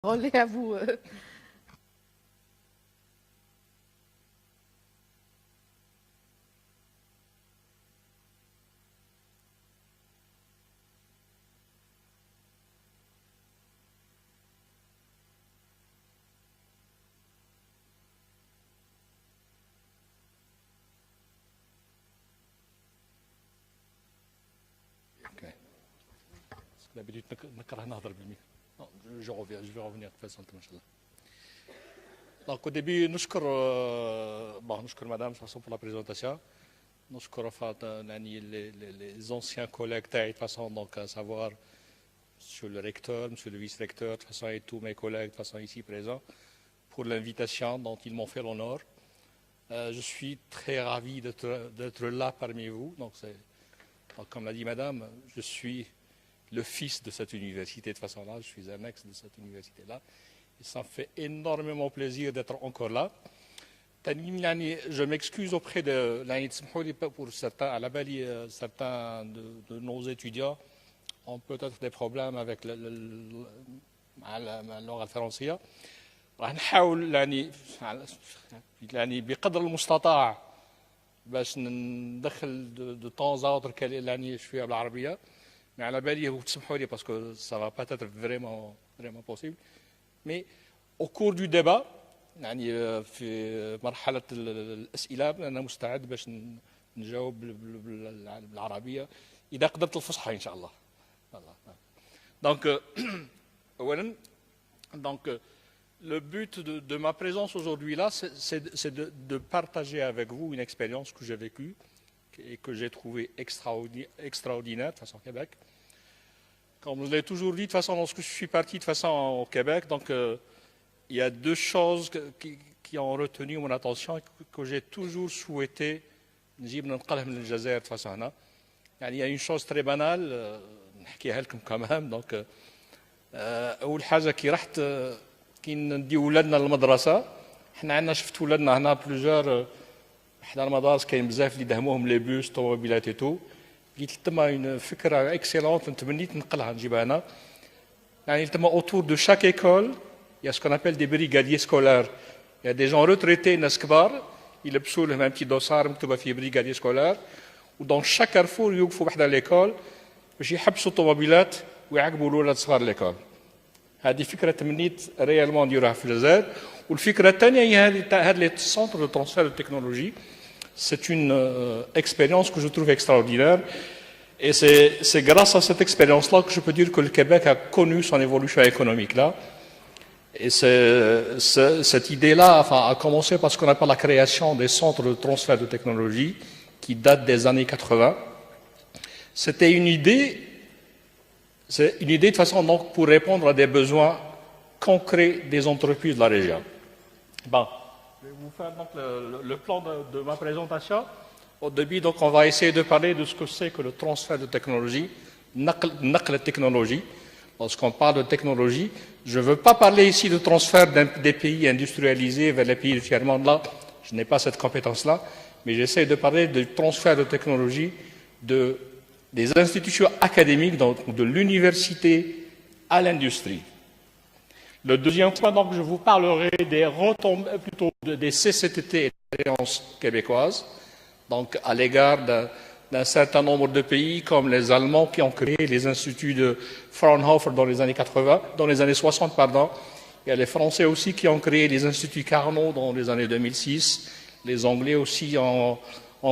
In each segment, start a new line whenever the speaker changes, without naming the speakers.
Relais à vous.
Ok. D'habitude, non, je reviens, je vais revenir de toute façon. Donc au début, نشكر madame de toute façon pour la présentation. نشكر les anciens collègues de toute façon, donc à savoir monsieur le recteur, monsieur le vice-recteur, de toute façon et tous mes collègues de toute façon ici présents pour l'invitation dont ils m'ont fait l'honneur. Je suis très ravi d'être là parmi vous. Donc comme l'a dit madame, je suis le fils de cette université de façon-là, je suis un ex de cette université-là. Et ça me fait énormément plaisir d'être encore là. Je m'excuse auprès de pour certains, à la bali, certains de nos étudiants ont peut-être des problèmes avec la اللغة الفرنسية. راح نحاول يعني بقدر المستطاع باش ندخل دو طون زاوتر يعني شويه بالعربيه. Mais à la bali, vous تسمحوا parce que ça va pas être vraiment possible. Mais au cours du débat يعني في مرحلة الأسئلة أنا مستعد باش نجاوب بالعربية إذا قدرت الفصحى إن شاء الله. Donc, le but de ma présence aujourd'hui là, c'est de partager avec vous une expérience que j'ai vécue et que j'ai trouvée extraordinaire de toute façon au Québec. Comme je l'ai toujours dit, de toute façon, lorsque je suis parti de toute façon au Québec, donc il y a deux choses qui ont retenu mon attention et que j'ai toujours souhaité. Il y a une chose très banale, نحكيها لكم quand même. Donc, أول حاجة كي رحت كي ندي ولادنا للمدرسة، حنا عندنا شفت ولادنا هنا بلوجار حدا المدارس كاين بزاف اللي دهموهم لي بوس طوموبيلات اي تو. قلت تما une فكرة اكسيلونت تمنيت نقلها نجيبها هنا. يعني تما autour de chaque école il y a ce qu'on appelle des brigadiers scolaires. Il y a des gens retraités ناس كبار يلبسوا لهم un petit dossard مكتوبة فيه brigadier scolaire. ودون chaque carrefour يوقفوا بحدا ليكول باش يحبسوا الطوموبيلات ويعاقبوا الاولاد صغار ليكول. هذه فكره تمنيت ريالمون نديروها في الجزائر. والفكره الثانيه هي هذا لي سونتر دو ترانسفير دو تكنولوجي. C'est une expérience que je trouve extraordinaire. Et c'est grâce à cette expérience-là que je peux dire que le Québec a connu son évolution économique là. Et cette idée-là a commencé par ce qu'on appelle la création des centres de transfert de technologie qui datent des années 80. C'était une idée de façon donc pour répondre à des besoins concrets des entreprises de la région. Bon, je vais vous faire donc le plan de ma présentation. Au début, donc, on va essayer de parler de ce que c'est que le transfert de technologie, نقل technologie. Lorsqu'on parle de technologie, je ne veux pas parler ici de transfert des pays industrialisés vers les pays du tiers-monde. Là, je n'ai pas cette compétence-là, mais j'essaie de parler de transfert de technologie des institutions académiques, donc de l'université à l'industrie. Le deuxième point, donc, je vous parlerai des retombées, plutôt des CCTT et expériences québécoises, donc à l'égard d'un certain nombre de pays comme les Allemands qui ont créé les instituts de Fraunhofer dans les années 60, pardon. Il y a les Français aussi qui ont créé les instituts Carnot dans les années 2006. Les Anglais aussi ont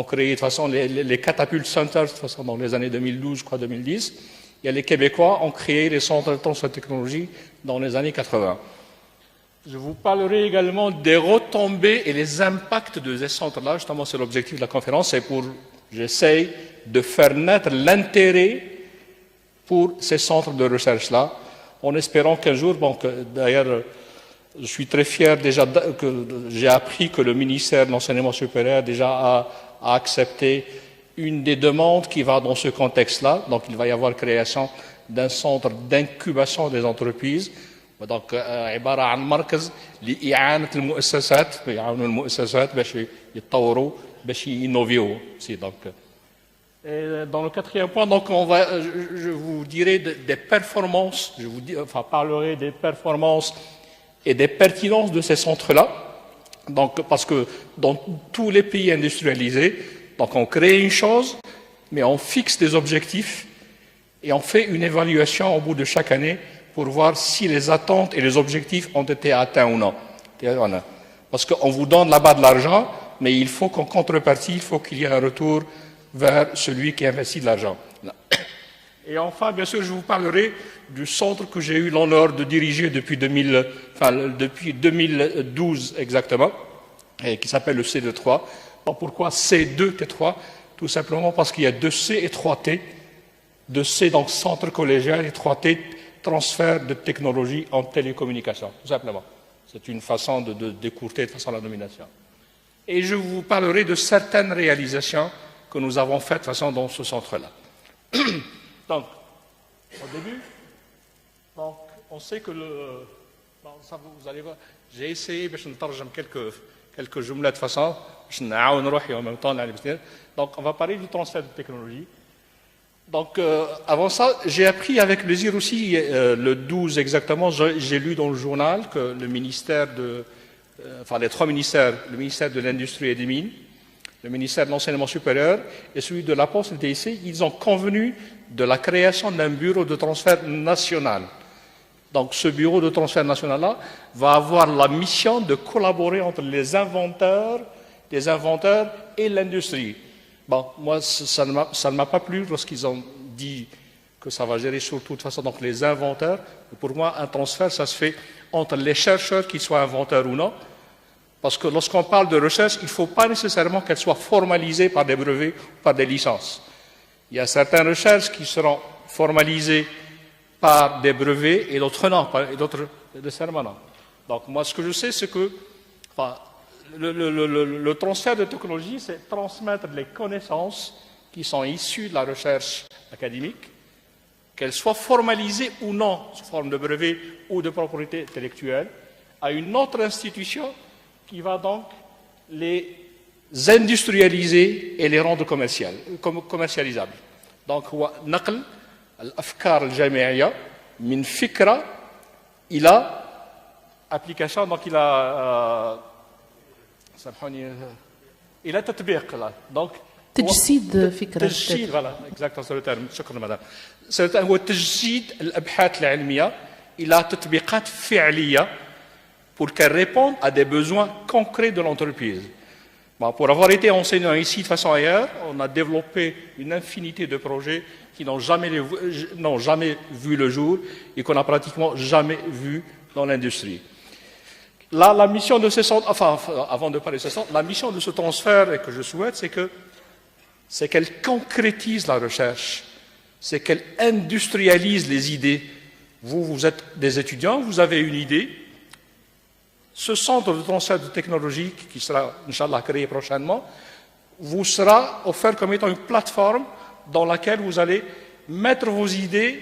créé de toute façon les Catapult Centers de toute façon dans les années 2012, je crois 2010. Il y a les Québécois ont créé les centres de transfert de technologie dans les années 80. Je vous parlerai également des retombées et les impacts de ces centres-là. Justement, c'est l'objectif de la conférence, c'est j'essaye de faire naître l'intérêt pour ces centres de recherche-là, en espérant qu'un jour, d'ailleurs, je suis très fier déjà que j'ai appris que le ministère de l'Enseignement supérieur déjà a accepté une des demandes qui va dans ce contexte-là. Donc, il va y avoir création d'un centre d'incubation des entreprises. Donc, عبارة عن مركز لإعانة المؤسسات يعاونوا المؤسسات باش يتطوروا باش ينوفيو. Donc, Et dans le quatrième point, donc je vous dirai des performances, parlerai des performances et des pertinences de ces centres-là. Donc, parce que dans tous les pays industrialisés, donc on crée une chose, mais on fixe des objectifs et on fait une évaluation au bout de chaque année pour voir si les attentes et les objectifs ont été atteints ou non. Parce qu'on vous donne là-bas de l'argent, mais il faut qu'en contrepartie, il faut qu'il y ait un retour vers celui qui investit de l'argent. Et enfin, bien sûr, je vous parlerai du centre que j'ai eu l'honneur de diriger depuis 2012 exactement, et qui s'appelle le C2T3. Pourquoi C2T3? Tout simplement parce qu'il y a 2C et 3T. 2C, donc centre collégial, et 3T, transfert de technologie en télécommunication, tout simplement. C'est une façon de décourter de façon la nomination. Et je vous parlerai de certaines réalisations que nous avons faites de façon dans ce centre-là. Donc, au début, donc, on sait que ça, vous allez voir, j'ai essayé de quelques jumelles de façon, en même temps, donc on va parler du transfert de technologie. Donc, avant ça, j'ai appris avec plaisir aussi, le 12 exactement, j'ai lu dans le journal que le ministère les trois ministères, le ministère de l'Industrie et des Mines, le ministère de l'Enseignement supérieur et celui de la Poste et le TIC, ils ont convenu de la création d'un bureau de transfert national. Donc, ce bureau de transfert national-là va avoir la mission de collaborer entre les inventeurs et l'industrie. Bon, moi, ça ne m'a pas plu lorsqu'ils ont dit que ça va gérer surtout de toute façon donc les inventeurs. Pour moi, un transfert, ça se fait entre les chercheurs, qu'ils soient inventeurs ou non. Parce que lorsqu'on parle de recherche, il ne faut pas nécessairement qu'elle soit formalisée par des brevets ou par des licences. Il y a certaines recherches qui seront formalisées par des brevets et d'autres non, et d'autres nécessairement non. Donc moi, ce que je sais, c'est que le transfert de technologie, c'est transmettre les connaissances qui sont issues de la recherche académique, qu'elles soient formalisées ou non sous forme de brevet ou de propriété intellectuelle, à une autre institution qui va donc les industrialiser et les rendre commercialisables. Donc, نقل الأفكار الجامعية من فكرة إلى application, donc il a إلى تطبيق là. Donc
تجسيد فكرة.
تجسيد voilà exactement c'est le terme. شكرا مدام. هو تجسيد الأبحاث العلمية إلى تطبيقات فعلية pour qu'elle réponde à des besoins concrets de l'entreprise. Bon, pour avoir été enseignant ici de façon ailleurs, on a développé une infinité de projets qui n'ont jamais vu le jour et qu'on n'a pratiquement jamais vu dans l'industrie. Là, la mission de ces centres, avant de parler de ces centres, la mission de ce transfert et que je souhaite, c'est qu'elle concrétise la recherche, c'est qu'elle industrialise les idées. Vous êtes des étudiants, vous avez une idée. Ce centre de transfert de technologie qui sera, Inch'Allah, créé prochainement, vous sera offert comme étant une plateforme dans laquelle vous allez mettre vos idées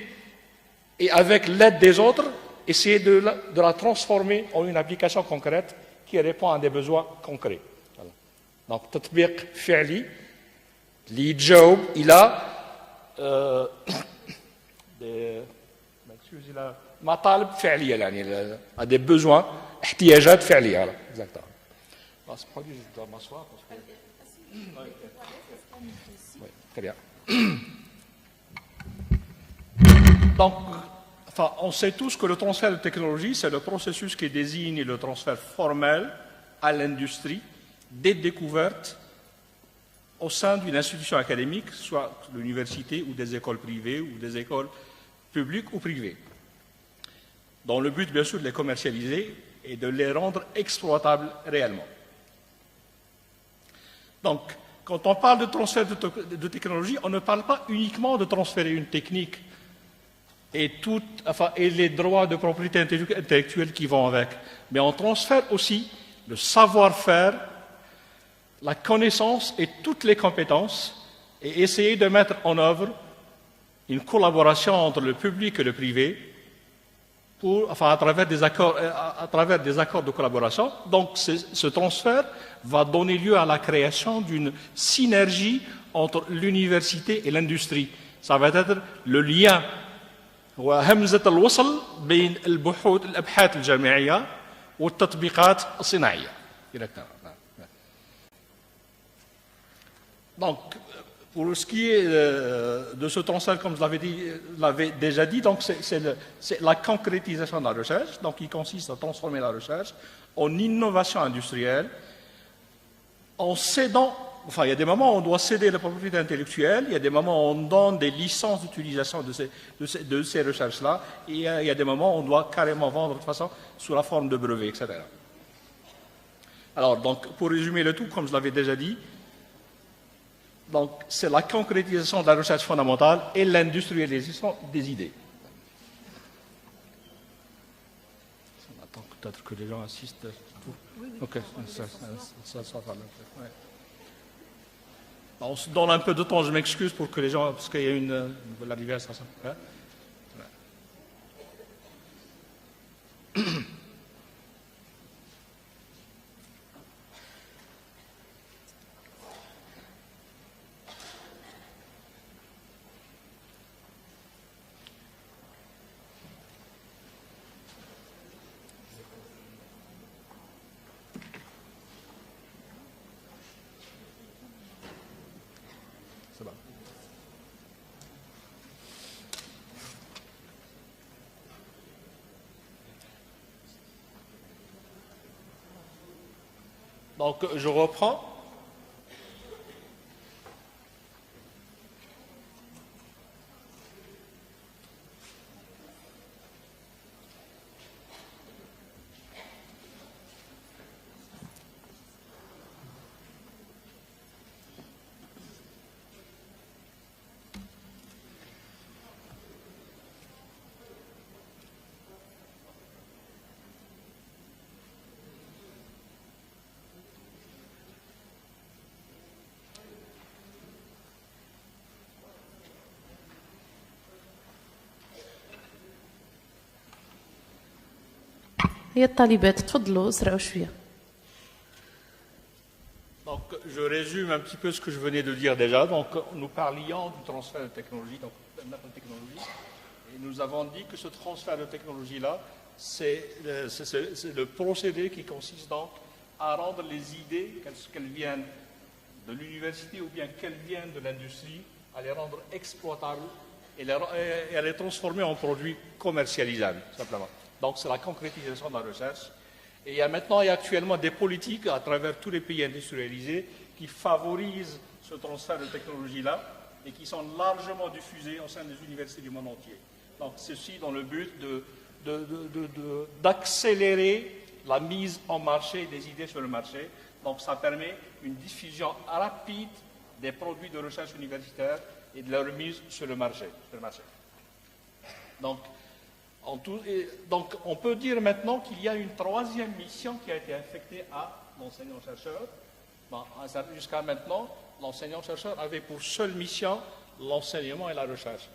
et avec l'aide des autres, essayer de la transformer en une application concrète qui répond à des besoins concrets. Voilà. Donc, tatbiq fi'li, li job, il a matalib fi'liya, a des besoins. احتياجات فعلية exactement. Je dois m'asseoir parce que... Oui, très bien. Donc, on sait tous que le transfert de technologie, c'est le processus qui désigne le transfert formel à l'industrie des découvertes au sein d'une institution académique, soit l'université ou des écoles privées ou des écoles publiques ou privées, dans le but, bien sûr, de les commercialiser et de les rendre exploitables réellement. Donc, quand on parle de transfert de technologie, on ne parle pas uniquement de transférer une technique et les droits de propriété intellectuelle qui vont avec, mais on transfère aussi le savoir-faire, la connaissance et toutes les compétences et essayer de mettre en œuvre une collaboration entre le public et le privé à travers des accords de collaboration. Donc, ce transfert va donner lieu à la création d'une synergie entre l'université et l'industrie. Ça va être le lien وهمزة الوصل بين الأبحاث الجامعية والتطبيقات الصناعية. Donc, pour ce qui est de ce transfert, comme je l'avais déjà dit, donc c'est la concrétisation de la recherche, donc qui consiste à transformer la recherche en innovation industrielle, en cédant, enfin il y a des moments où on doit céder la propriété intellectuelle, il y a des moments où on donne des licences d'utilisation de ces recherches-là, et il y a des moments où on doit carrément vendre de toute façon sous la forme de brevets, etc. Alors, donc, pour résumer le tout, comme je l'avais déjà dit, donc, c'est la concrétisation de la recherche fondamentale et l'industrialisation des idées. On attend peut-être que les gens assistent. Ok, ça va. Ouais. On se donne un peu de temps, je m'excuse pour que les gens, parce qu'il y a l'arrivée à ça. Hein? Donc, je reprends.
هي الطالبات تفضلوا اسرعوا شويه.
Donc, je résume un petit peu ce que je venais de dire déjà. Donc, nous parlions du transfert de technologie, donc de technologie, et nous avons dit que ce transfert de technologie-là, c'est le procédé qui consiste donc à rendre les idées, qu'elles viennent de l'université ou bien qu'elles viennent de l'industrie, à les rendre exploitables et à les transformer en produits commercialisables, simplement. Donc, c'est la concrétisation de la recherche. Et il y a actuellement des politiques à travers tous les pays industrialisés qui favorisent ce transfert de technologie-là et qui sont largement diffusées au sein des universités du monde entier. Donc, ceci dans le but d'accélérer la mise en marché des idées sur le marché. Donc, ça permet une diffusion rapide des produits de recherche universitaire et de leur mise sur le marché. Donc, on peut dire maintenant qu'il y a une troisième mission qui a été affectée à l'enseignant-chercheur. Bon, jusqu'à maintenant, l'enseignant-chercheur avait pour seule mission l'enseignement et la recherche.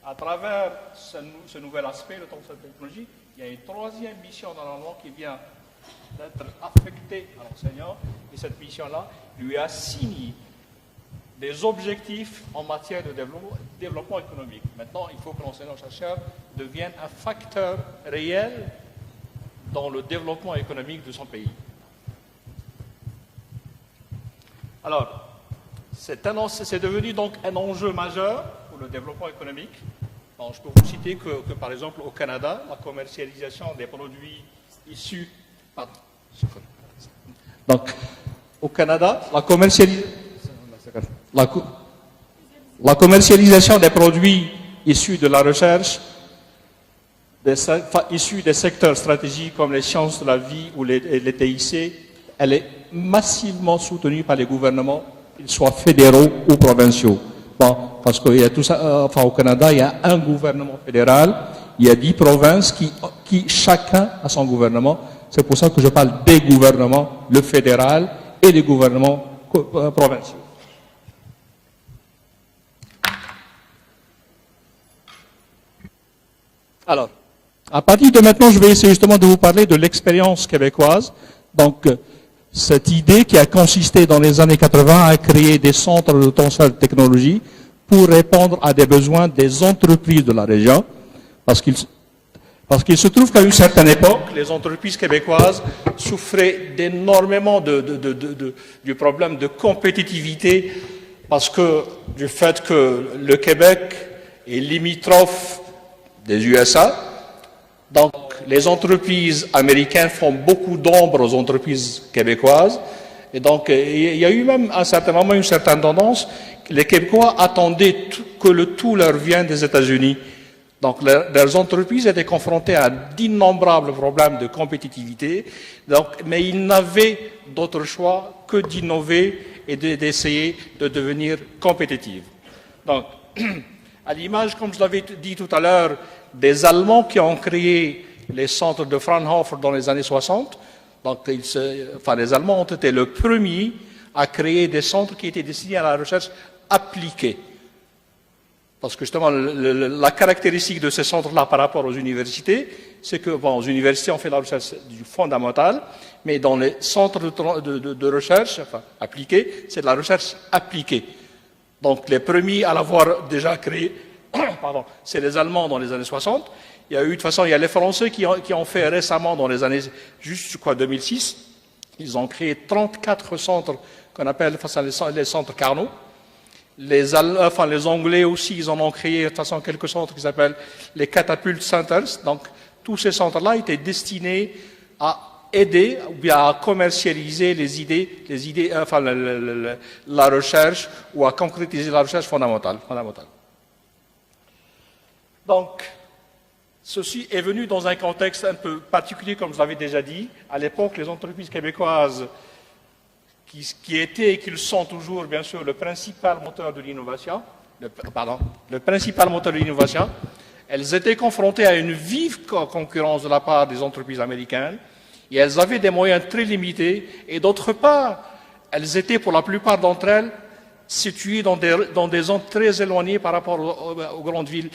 À travers ce nouvel aspect, le transfert de technologie, il y a une troisième mission normalement qui vient d'être affectée à l'enseignant, et cette mission-là lui assigne des objectifs en matière de développement économique. Maintenant, il faut que l'enseignant-chercheur devienne un facteur réel dans le développement économique de son pays. Alors, c'est devenu donc un enjeu majeur pour le développement économique. Alors, je peux vous citer que, par exemple, au Canada, la commercialisation des produits issus... Pardon. Donc, au Canada, la commercialisation des produits issus de la recherche, issus des secteurs stratégiques comme les sciences de la vie ou les TIC, elle est massivement soutenue par les gouvernements, qu'ils soient fédéraux ou provinciaux. Bon, parce qu'il y a tout ça, enfin au Canada, il y a un gouvernement fédéral, il y a 10 provinces qui chacun a son gouvernement. C'est pour ça que je parle des gouvernements, le fédéral et les gouvernements provinciaux. Alors, à partir de maintenant, je vais essayer justement de vous parler de l'expérience québécoise. Donc,
cette idée qui a consisté dans les années 80 à créer des centres de transfert de technologie pour répondre à des besoins des entreprises de la région, parce qu'il se trouve qu'à une certaine époque, les entreprises québécoises souffraient énormément du problème de compétitivité, parce que du fait que le Québec est limitrophe des USA, donc les entreprises américaines font beaucoup d'ombre aux entreprises québécoises, et donc il y a eu même à un certain moment une certaine tendance. Les Québécois attendaient que le tout leur vienne des États-Unis. Donc, leurs entreprises étaient confrontées à d'innombrables problèmes de compétitivité, mais ils n'avaient d'autre choix que d'innover et d'essayer de devenir compétitifs. Donc, à l'image, comme je l'avais dit tout à l'heure, des Allemands qui ont créé les centres de Fraunhofer dans les années 60, donc les Allemands ont été le premier à créer des centres qui étaient destinés à la recherche appliquée. Parce que justement, la caractéristique de ces centres-là par rapport aux universités, c'est que, bon, aux universités, on fait la recherche du fondamental, mais dans les centres de recherche appliquée, c'est de la recherche appliquée. Donc, les premiers à l'avoir déjà créé, pardon, c'est les Allemands dans les années 60. Il y a eu, de toute façon, il y a les Français qui ont fait récemment, dans les années, juste, je crois, 2006, ils ont créé 34 centres qu'on appelle les centres Carnot. Les Anglais aussi, ils en ont créé de toute façon quelques centres qui s'appellent les Catapult Centers. Donc, tous ces centres-là étaient destinés à aider ou bien à commercialiser la recherche ou à concrétiser la recherche fondamentale. Donc, ceci est venu dans un contexte un peu particulier, comme je l'avais déjà dit. À l'époque, les entreprises québécoises qui étaient et qui le sont toujours, bien sûr, le principal moteur de l'innovation, elles étaient confrontées à une vive concurrence de la part des entreprises américaines, et elles avaient des moyens très limités, et d'autre part, elles étaient, pour la plupart d'entre elles, situées dans des zones très éloignées par rapport aux grandes villes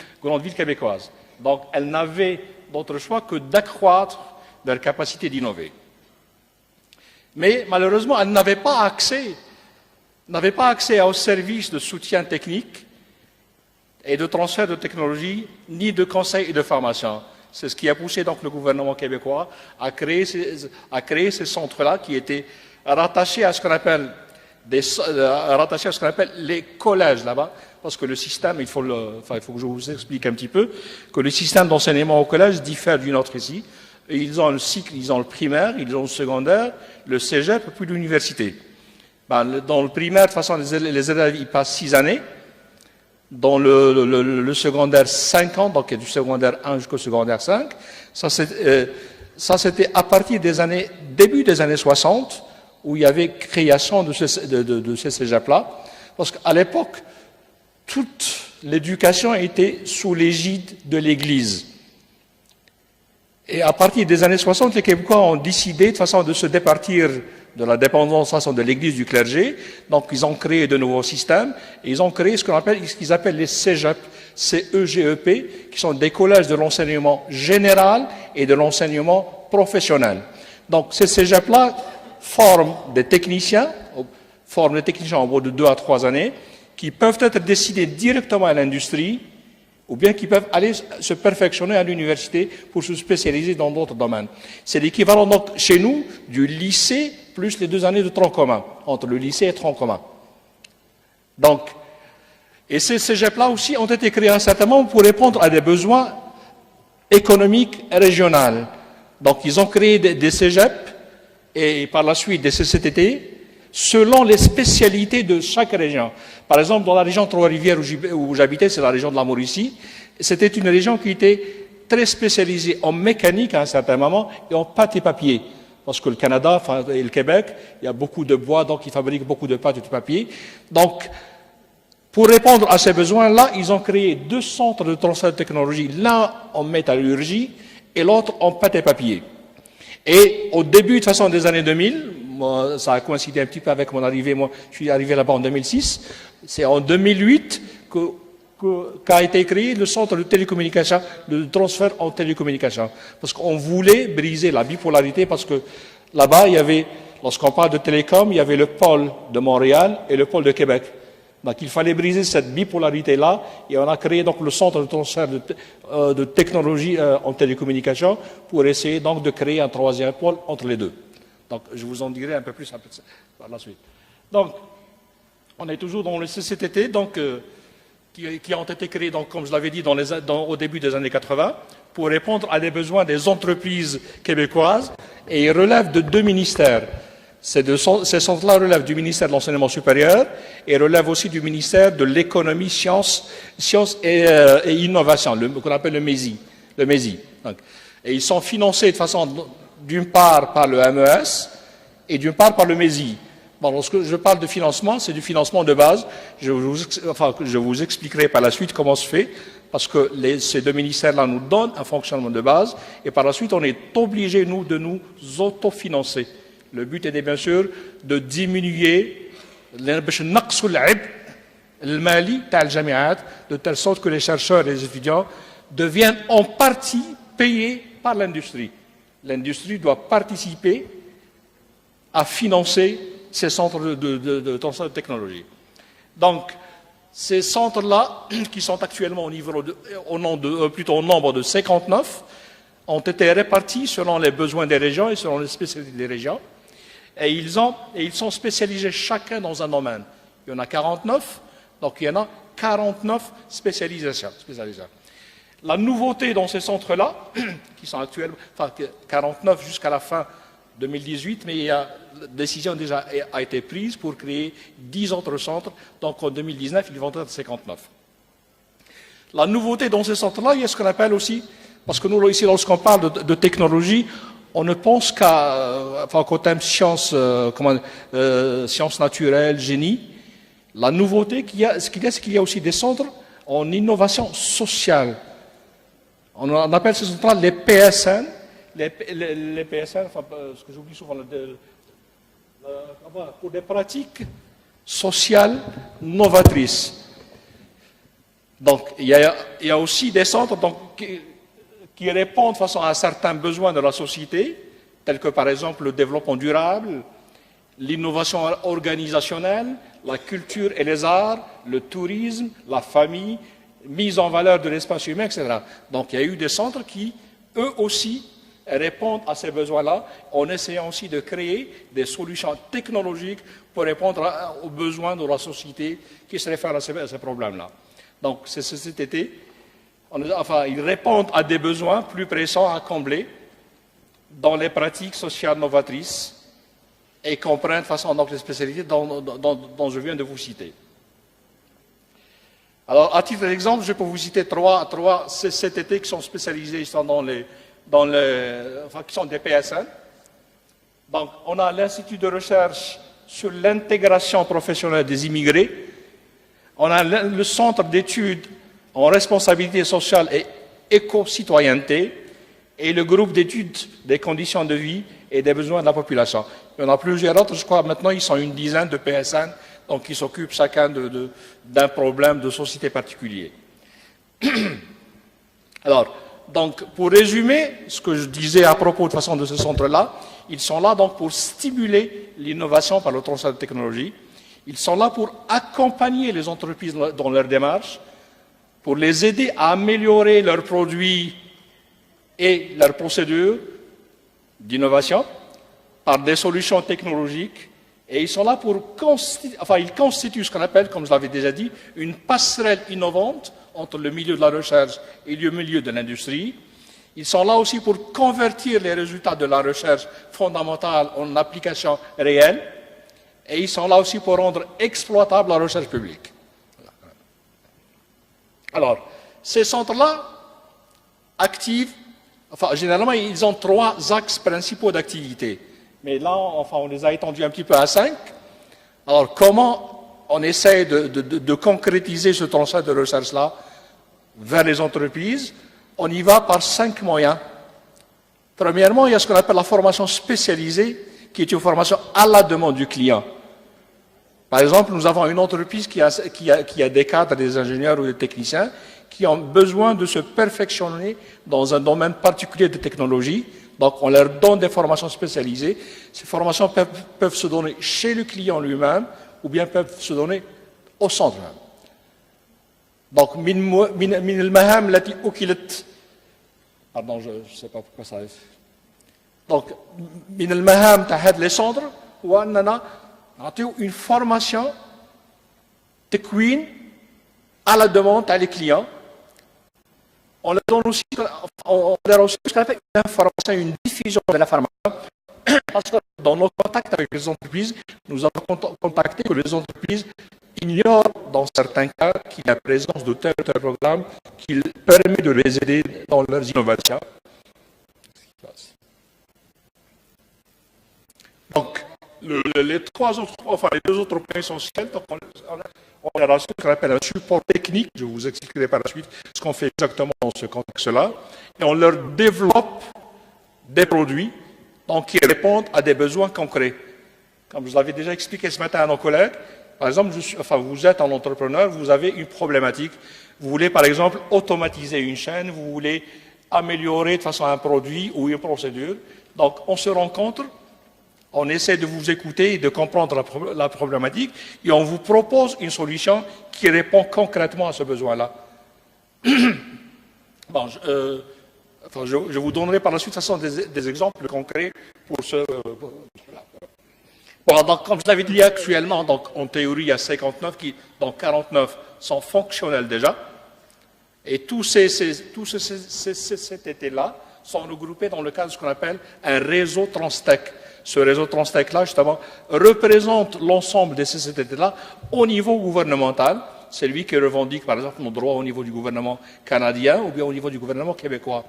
québécoises. Donc, elles n'avaient d'autre choix que d'accroître leur capacité d'innover. Mais malheureusement, elles n'avaient pas accès aux services de soutien technique et de transfert de technologie, ni de conseil et de formation. C'est ce qui a poussé donc le gouvernement québécois à créer ces centres-là qui étaient rattachés à ce qu'on appelle les collèges là-bas, parce que le système, il faut que je vous explique un petit peu, que le système d'enseignement au collège diffère du nôtre ici. Ils ont le cycle, ils ont le primaire, ils ont le secondaire, le cégep, puis l'université. Dans le primaire, de toute façon, les élèves, ils passent 6 années. Dans le secondaire, 5 ans, donc du secondaire 1 jusqu'au secondaire 5. Ça, c'était à partir début des années 60, où il y avait création de ces cégeps-là. Parce qu'à l'époque, toute l'éducation était sous l'égide de l'Église. Et à partir des années 60, les Québécois ont décidé de façon de se départir de la dépendance de l'Église du clergé. Donc, ils ont créé de nouveaux systèmes et ils ont créé ce qu'ils appellent les cégep, CEGEP, qui sont des collèges de l'enseignement général et de l'enseignement professionnel. Donc, ces cégeps-là forment des techniciens au bout de 2 à 3 années, qui peuvent être destinés directement à l'industrie, ou bien qui peuvent aller se perfectionner à l'université pour se spécialiser dans d'autres domaines. C'est l'équivalent, donc, chez nous, du lycée plus les 2 années de tronc commun, entre le lycée et tronc commun. Donc, et ces cégeps-là aussi ont été créés à un certain moment pour répondre à des besoins économiques régionaux. Donc, ils ont créé des cégeps et par la suite des CCTT selon les spécialités de chaque région. Par exemple, dans la région de Trois-Rivières où j'habitais, c'est la région de la Mauricie, c'était une région qui était très spécialisée en mécanique à un certain moment et en pâte et papier. Parce que le Canada et le Québec, il y a beaucoup de bois, donc ils fabriquent beaucoup de pâte et de papier. Donc, pour répondre à ces besoins-là, ils ont créé 2 centres de transfert de technologie, l'un en métallurgie et l'autre en pâte et papier. Et au début, de toute façon, des années 2000, moi, ça a coïncidé un petit peu avec mon arrivée. Moi, je suis arrivé là-bas en 2006. C'est en 2008 qu'a été créé le centre de télécommunication, de transfert en télécommunication. Parce qu'on voulait briser la bipolarité, parce que là-bas, il y avait lorsqu'on parle de télécom, il y avait le pôle de Montréal et le pôle de Québec. Donc il fallait briser cette bipolarité-là et on a créé donc le centre de transfert de technologie en télécommunication pour essayer donc de créer un troisième pôle entre les deux. Donc je vous en dirai un peu plus par la suite. Donc on est toujours dans les CCTT donc, qui ont été créés, donc, comme je l'avais dit, au début des années 80 pour répondre à des besoins des entreprises québécoises et ils relèvent de deux ministères. Ces centres-là relèvent du ministère de l'Enseignement supérieur et relèvent aussi du ministère de l'Économie, Sciences et Innovation, qu'on appelle le MESI. Donc, et ils sont financés de façon, d'une part, par le MES et d'une part par le MESI. Bon, lorsque je parle de financement, c'est du financement de base. Je vous expliquerai par la suite comment se fait, parce que ces deux ministères-là nous donnent un fonctionnement de base et par la suite, on est obligé, nous, de nous autofinancer. Le but est bien sûr de diminuer de telle sorte que les chercheurs et les étudiants deviennent en partie payés par l'industrie. L'industrie doit participer à financer ces centres de transfert de technologie. Donc, ces centres-là, qui sont actuellement au nombre de 59, ont été répartis selon les besoins des régions et selon les spécialités des régions. Et ils sont spécialisés chacun dans un domaine. Il y en a 49, donc il y en a 49 spécialisations. La nouveauté dans ces centres-là, qui sont actuellement, 49 jusqu'à la fin 2018, mais la décision déjà a été prise pour créer 10 autres centres, donc en 2019, ils vont être 59. La nouveauté dans ces centres-là, il y a ce qu'on appelle aussi, parce que nous, ici, lorsqu'on parle de technologie, on ne pense qu'au thème sciences naturelles, génie. La nouveauté c'est qu'il y a aussi des centres en innovation sociale. On appelle ces centres-là les PSN. Les PSN, ce que j'oublie souvent, pour des pratiques sociales novatrices. Donc, il y a aussi des centres qui répondent de façon à certains besoins de la société, tels que par exemple le développement durable, l'innovation organisationnelle, la culture et les arts, le tourisme, la famille, mise en valeur de l'espace humain, etc. Donc il y a eu des centres qui, eux aussi, répondent à ces besoins-là, en essayant aussi de créer des solutions technologiques pour répondre aux besoins de la société qui se réfèrent à ces problèmes-là. Donc ces CCTT, ils répondent à des besoins plus pressants à combler dans les pratiques sociales novatrices et comprennent de façon donc les spécialités dont je viens de vous citer. Alors, à titre d'exemple, je peux vous citer trois CCTT qui sont spécialisés, qui sont des PSN. Donc, on a l'Institut de recherche sur l'intégration professionnelle des immigrés. On a le Centre d'études en responsabilité sociale et éco-citoyenneté et le groupe d'études des conditions de vie et des besoins de la population. Il y en a plusieurs autres, je crois maintenant ils sont une dizaine de PSN, donc qui s'occupent chacun d'un problème de société particulier. Alors, donc, pour résumer ce que je disais à propos de façon de ce centre-là, ils sont là donc pour stimuler l'innovation par le transfert de technologie. Ils sont là pour accompagner les entreprises dans leur démarche, pour les aider à améliorer leurs produits et leurs procédures d'innovation par des solutions technologiques. Et ils sont là pour ils constituent ce qu'on appelle, comme je l'avais déjà dit, une passerelle innovante entre le milieu de la recherche et le milieu de l'industrie. Ils sont là aussi pour convertir les résultats de la recherche fondamentale en applications réelles. Et ils sont là aussi pour rendre exploitable la recherche publique. Alors, ces centres-là activent, généralement, ils ont 3 axes principaux d'activité. Mais là, on les a étendus un petit peu à 5. Alors, comment on essaie de concrétiser ce transfert de recherche-là vers les entreprises? On y va par 5 moyens. Premièrement, il y a ce qu'on appelle la formation spécialisée, qui est une formation à la demande du client. Par exemple, nous avons une entreprise qui a des cadres, des ingénieurs ou des techniciens qui ont besoin de se perfectionner dans un domaine particulier de technologie. Donc, on leur donne des formations spécialisées. Ces formations peuvent se donner chez le client lui-même ou bien peuvent se donner au centre même. Donc, من المهام التي أكلت pardon, je ne sais pas pourquoi ça arrive. Donc, من المهام تاع هاد les centres هو أننا نعطيو une formation تكوين à la demande تاع les clients. On leur donne aussi, ce qu'on appelle une information, une diffusion de l'information. Parce que dans nos contacts avec les entreprises, nous avons contacté que les entreprises ignorent dans certains cas qu'il y a la présence de tel ou tel programme qui permet de les aider dans leurs innovations. Donc, les deux autres points essentiels, donc on a ce qu'on appelle un support technique, je vous expliquerai par la suite ce qu'on fait exactement dans ce contexte-là, et on leur développe des produits donc, qui répondent à des besoins concrets. Comme je l'avais déjà expliqué ce matin à nos collègues, par exemple, vous êtes un entrepreneur, vous avez une problématique, vous voulez par exemple automatiser une chaîne, vous voulez améliorer de façon un produit ou une procédure, donc on se rencontre, on essaie de vous écouter et de comprendre la problématique et on vous propose une solution qui répond concrètement à ce besoin-là. Bon, je vous donnerai par la suite de toute façon des exemples concrets pour ce... Bon, donc, comme je l'avais dit actuellement, donc, en théorie, il y a 59 qui, donc 49 sont fonctionnels déjà. Et tous cet été-là sont regroupés dans le cadre de ce qu'on appelle un réseau Transtech. Ce réseau Transtech-là, justement, représente l'ensemble de ces CTT-là au niveau gouvernemental. C'est lui qui revendique, par exemple, nos droits au niveau du gouvernement canadien ou bien au niveau du gouvernement québécois.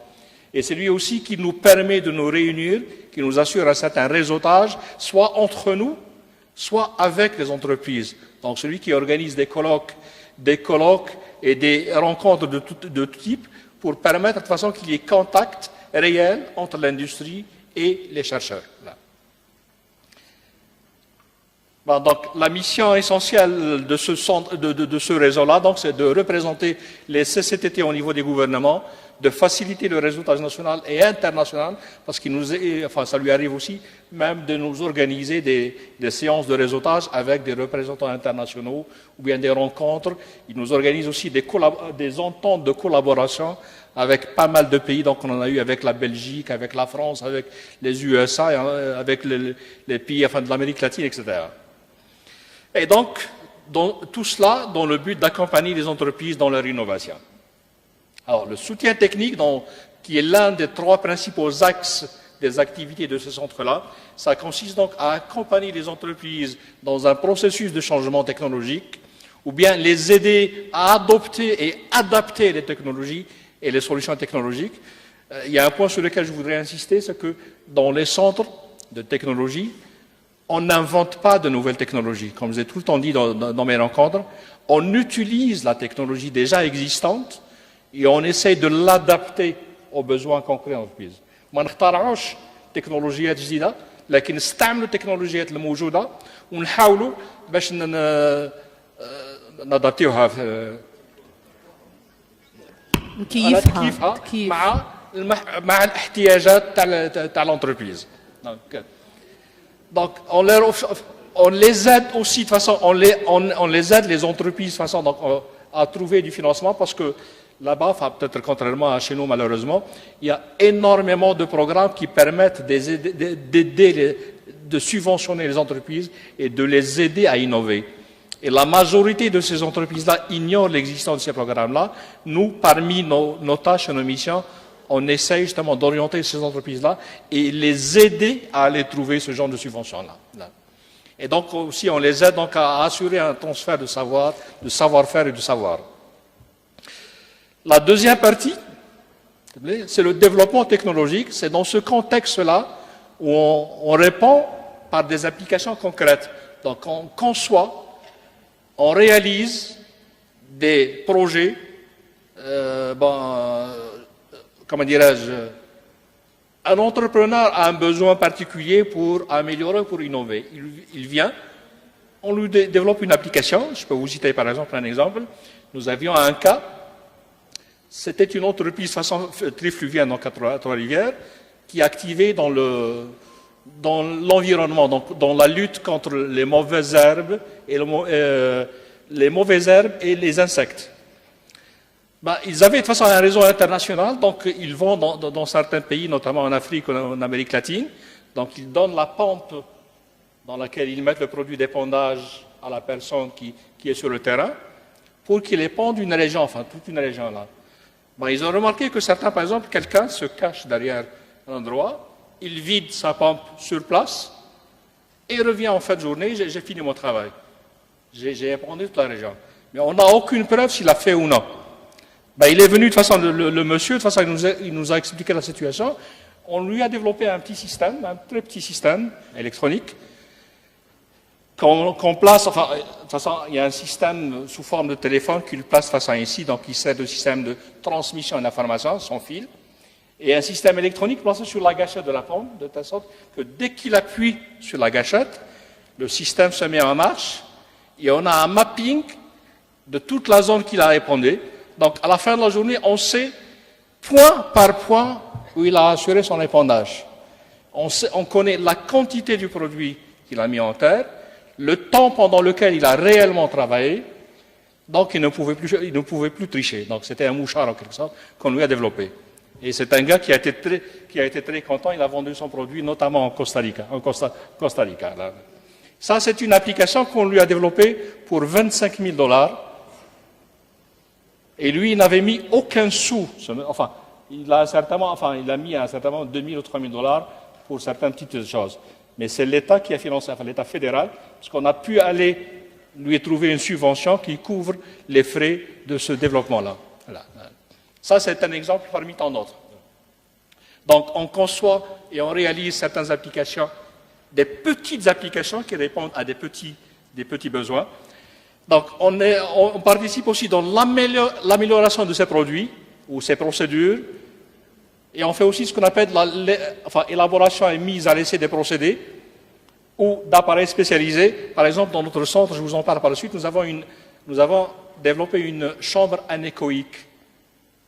Et c'est lui aussi qui nous permet de nous réunir, qui nous assure un certain réseautage, soit entre nous, soit avec les entreprises. Donc celui qui organise des colloques et des rencontres de tout type pour permettre de toute façon qu'il y ait contact réel entre l'industrie et les chercheurs. Là. Bon, donc, la mission essentielle de ce réseau-là, donc, c'est de représenter les CCTT au niveau des gouvernements, de faciliter le réseautage national et international, parce qu'il ça lui arrive aussi même de nous organiser des séances de réseautage avec des représentants internationaux ou bien des rencontres. Il nous organise aussi des ententes de collaboration avec pas mal de pays. Donc, on en a eu avec la Belgique, avec la France, avec les USA, avec les pays de l'Amérique latine, etc. Et donc, tout cela dans le but d'accompagner les entreprises dans leur innovation. Alors, le soutien technique, qui est l'un des trois principaux axes des activités de ce centre-là, ça consiste donc à accompagner les entreprises dans un processus de changement technologique, ou bien les aider à adopter et adapter les technologies et les solutions technologiques. Il y a un point sur lequel je voudrais insister, c'est que dans les centres de technologie, on n'invente pas de nouvelles technologies. Comme je l'ai tout le temps dit dans mes rencontres, on utilise la technologie déjà existante et on essaie de l'adapter aux besoins concrets de l'entreprise. ما نخترعوش تكنولوجيات جديدة، لكن نستعملوا التكنولوجيات الموجودة ونحاولوا باش نضبطوها نكيفها مع الاحتياجات تاع l'entreprise. Donc, on les aide aussi, de façon, on les aide les entreprises de façon donc, à trouver du financement parce que là-bas, peut-être contrairement à chez nous malheureusement, il y a énormément de programmes qui permettent de subventionner les entreprises et de les aider à innover. Et la majorité de ces entreprises-là ignorent l'existence de ces programmes-là. Nous, parmi nos tâches et nos missions, on essaye justement d'orienter ces entreprises-là et les aider à aller trouver ce genre de subventions-là. Et donc aussi, on les aide donc à assurer un transfert de savoir, de savoir-faire et de savoir. La deuxième partie, c'est le développement technologique. C'est dans ce contexte-là où on répond par des applications concrètes. Donc on conçoit, on réalise des projets, comment dirais-je, un entrepreneur a un besoin particulier pour améliorer, pour innover. Il vient, on lui développe une application. Je peux vous citer par exemple un exemple. Nous avions un cas, c'était une entreprise façon trifluvienne donc à Trois-Rivières. qui est activé dans l'environnement, donc dans la lutte contre les mauvaises herbes et les insectes. Ben, ils avaient de toute façon un réseau international, donc ils vont dans certains pays, notamment en Afrique ou en Amérique latine. Donc ils donnent la pompe dans laquelle ils mettent le produit d'épandage à la personne qui est sur le terrain pour qu'il épande une région, enfin toute une région là. Ben, ils ont remarqué que certains, par exemple, quelqu'un se cache derrière un endroit, il vide sa pompe sur place et il revient en fin de journée, j'ai fini mon travail. J'ai épandu toute la région. Mais on n'a aucune preuve s'il a fait ou non. Ben, il est venu, de toute façon, le monsieur, de toute façon, il nous a expliqué la situation. On lui a développé un petit système, un très petit système électronique, qu'on place, enfin, de toute façon, il y a un système sous forme de téléphone qu'il place de façon ici, donc il sert de système de transmission d'informations sans fil, et un système électronique placé sur la gâchette de la pompe, de telle sorte que dès qu'il appuie sur la gâchette, le système se met en marche, et on a un mapping de toute la zone qu'il a épandée. Donc, à la fin de la journée, on sait, point par point, où il a assuré son épandage. On connaît la quantité du produit qu'il a mis en terre, le temps pendant lequel il a réellement travaillé, donc il ne pouvait plus tricher. Donc, c'était un mouchard, en quelque sorte, qu'on lui a développé. Et c'est un gars qui a été très content, il a vendu son produit, notamment en Costa Rica. Là. Ça, c'est une application qu'on lui a développée pour 25 000 $. Et lui, il n'avait mis aucun sou. Enfin, il a mis certainement 2 000 ou 3 000 $ pour certaines petites choses. Mais c'est l'État qui a financé, enfin l'État fédéral, parce qu'on a pu aller lui trouver une subvention qui couvre les frais de ce développement-là. Voilà. Ça, c'est un exemple parmi tant d'autres. Donc, on conçoit et on réalise certaines applications, des petites applications qui répondent à des petits besoins. Donc, on participe aussi dans l'amélioration de ces produits ou ces procédures, et on fait aussi ce qu'on appelle élaboration et mise à l'essai des procédés ou d'appareils spécialisés. Par exemple, dans notre centre, je vous en parle par la suite, nous avons développé une chambre anéchoïque.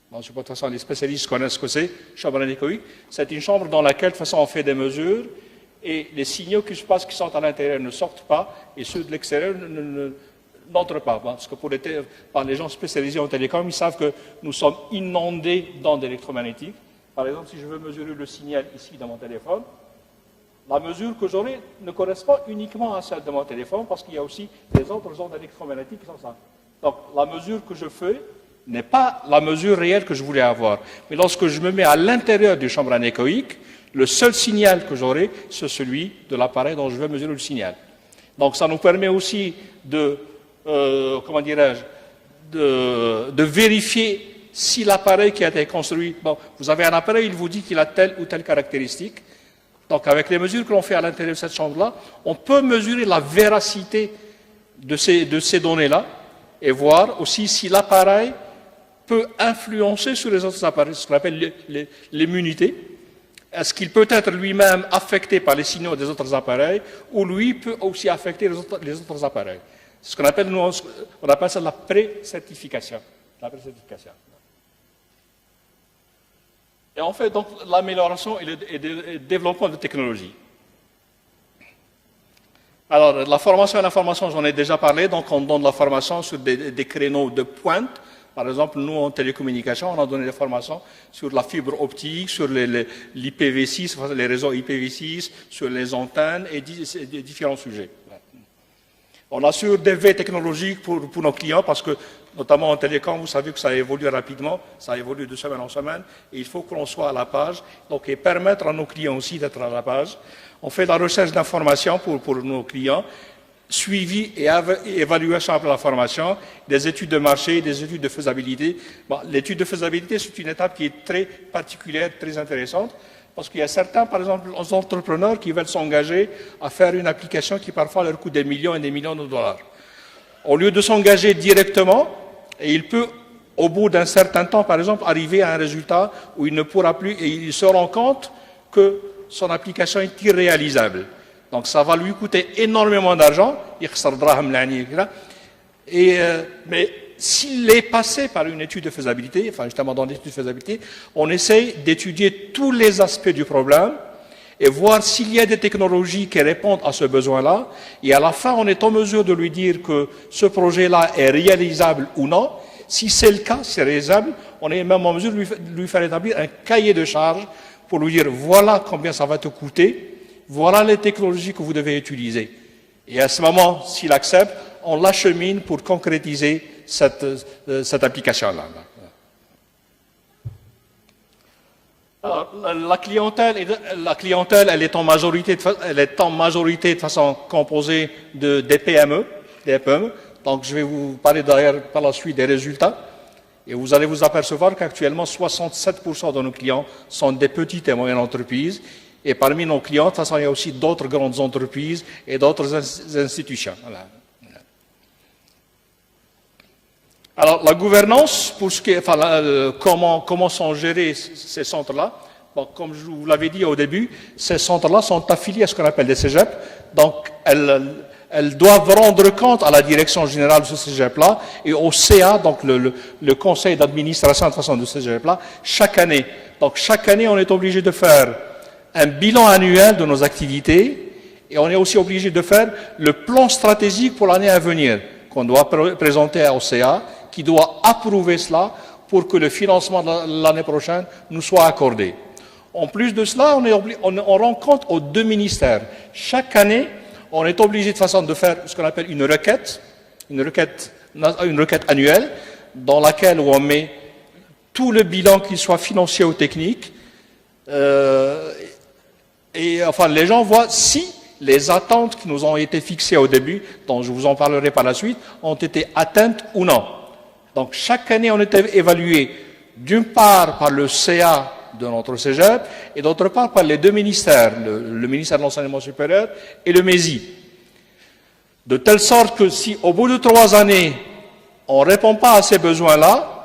Bon, je sais pas, de toute façon, les spécialistes connaissent ce que c'est, chambre anéchoïque. C'est une chambre dans laquelle, de toute façon, on fait des mesures et les signaux qui se passent, qui sont à l'intérieur, ne sortent pas et ceux de l'extérieur n'entrent pas. Parce que par les gens spécialisés en télécom, ils savent que nous sommes inondés d'ondes électromagnétiques. Par exemple, si je veux mesurer le signal ici dans mon téléphone, la mesure que j'aurai ne correspond pas uniquement à celle de mon téléphone parce qu'il y a aussi des autres ondes électromagnétiques qui sont ça. Donc, la mesure que je fais n'est pas la mesure réelle que je voulais avoir. Mais lorsque je me mets à l'intérieur du chambre anéchoïque, le seul signal que j'aurai, c'est celui de l'appareil dont je veux mesurer le signal. Donc, ça nous permet aussi de vérifier si l'appareil qui a été construit, bon, vous avez un appareil, il vous dit qu'il a telle ou telle caractéristique. Donc, avec les mesures que l'on fait à l'intérieur de cette chambre-là, on peut mesurer la véracité de ces données-là et voir aussi si l'appareil peut influencer sur les autres appareils, ce qu'on appelle l'immunité. Est-ce qu'il peut être lui-même affecté par les signaux des autres appareils ou lui peut aussi affecter les autres appareils? C'est ce qu'on appelle, on appelle ça la pré-certification. Et on fait donc l'amélioration et le développement de technologies. Alors, la formation et l'information, j'en ai déjà parlé, donc on donne la formation sur des créneaux de pointe. Par exemple, nous, en télécommunication, on a donné des formations sur la fibre optique, sur l'IPv6, les réseaux IPv6, sur les antennes et différents sujets. On assure des veilles technologiques pour nos clients parce que, notamment en télécom, vous savez que ça évolue rapidement, ça évolue de semaine en semaine, et il faut que l'on soit à la page, donc et permettre à nos clients aussi d'être à la page. On fait de la recherche d'informations pour nos clients, suivi et évaluation après la formation, des études de marché, des études de faisabilité. Bon, l'étude de faisabilité, c'est une étape qui est très particulière, très intéressante, parce qu'il y a certains, par exemple, entrepreneurs qui veulent s'engager à faire une application qui parfois leur coûte des millions et des millions de dollars. Au lieu de s'engager directement, et il peut, au bout d'un certain temps, par exemple, arriver à un résultat où il ne pourra plus, et il se rend compte que son application est irréalisable. Donc ça va lui coûter énormément d'argent, mais s'il est passé par une étude de faisabilité, enfin justement dans l'étude de faisabilité, on essaye d'étudier tous les aspects du problème et voir s'il y a des technologies qui répondent à ce besoin-là. Et à la fin, on est en mesure de lui dire que ce projet-là est réalisable ou non. Si c'est le cas, c'est réalisable, on est même en mesure de lui faire établir un cahier de charges pour lui dire voilà combien ça va te coûter, voilà les technologies que vous devez utiliser. Et à ce moment, s'il accepte, on l'achemine pour concrétiser cette application-là. Alors, la clientèle, elle est en majorité de façon composée des PME, des PME. Donc, je vais vous parler d'ailleurs par la suite des résultats. Et vous allez vous apercevoir qu'actuellement, 67% de nos clients sont des petites et moyennes entreprises. Et parmi nos clients, de toute façon, il y a aussi d'autres grandes entreprises et d'autres institutions. Voilà. Alors, la gouvernance, pour ce qui est, comment sont gérés ces centres-là, bon, comme je vous l'avais dit au début, ces centres-là sont affiliés à ce qu'on appelle des cégeps. Donc, elles doivent rendre compte à la direction générale de ce cégep-là et au CA, donc le conseil d'administration de façon de ce cégep-là, chaque année. Donc, chaque année, on est obligé de faire un bilan annuel de nos activités et on est aussi obligé de faire le plan stratégique pour l'année à venir qu'on doit présenter au CA, qui doit approuver cela pour que le financement de l'année prochaine nous soit accordé. En plus de cela, on rend compte aux deux ministères. Chaque année, on est obligé de façon de faire ce qu'on appelle une requête annuelle, dans laquelle on met tout le bilan, qu'il soit financier ou technique, et enfin les gens voient si les attentes qui nous ont été fixées au début, dont je vous en parlerai par la suite, ont été atteintes ou non. Donc chaque année, on est évalué d'une part par le CA de notre cégep et d'autre part par les deux ministères, le ministère de l'Enseignement supérieur et le MESI. De telle sorte que si au bout de 3 années, on ne répond pas à ces besoins-là,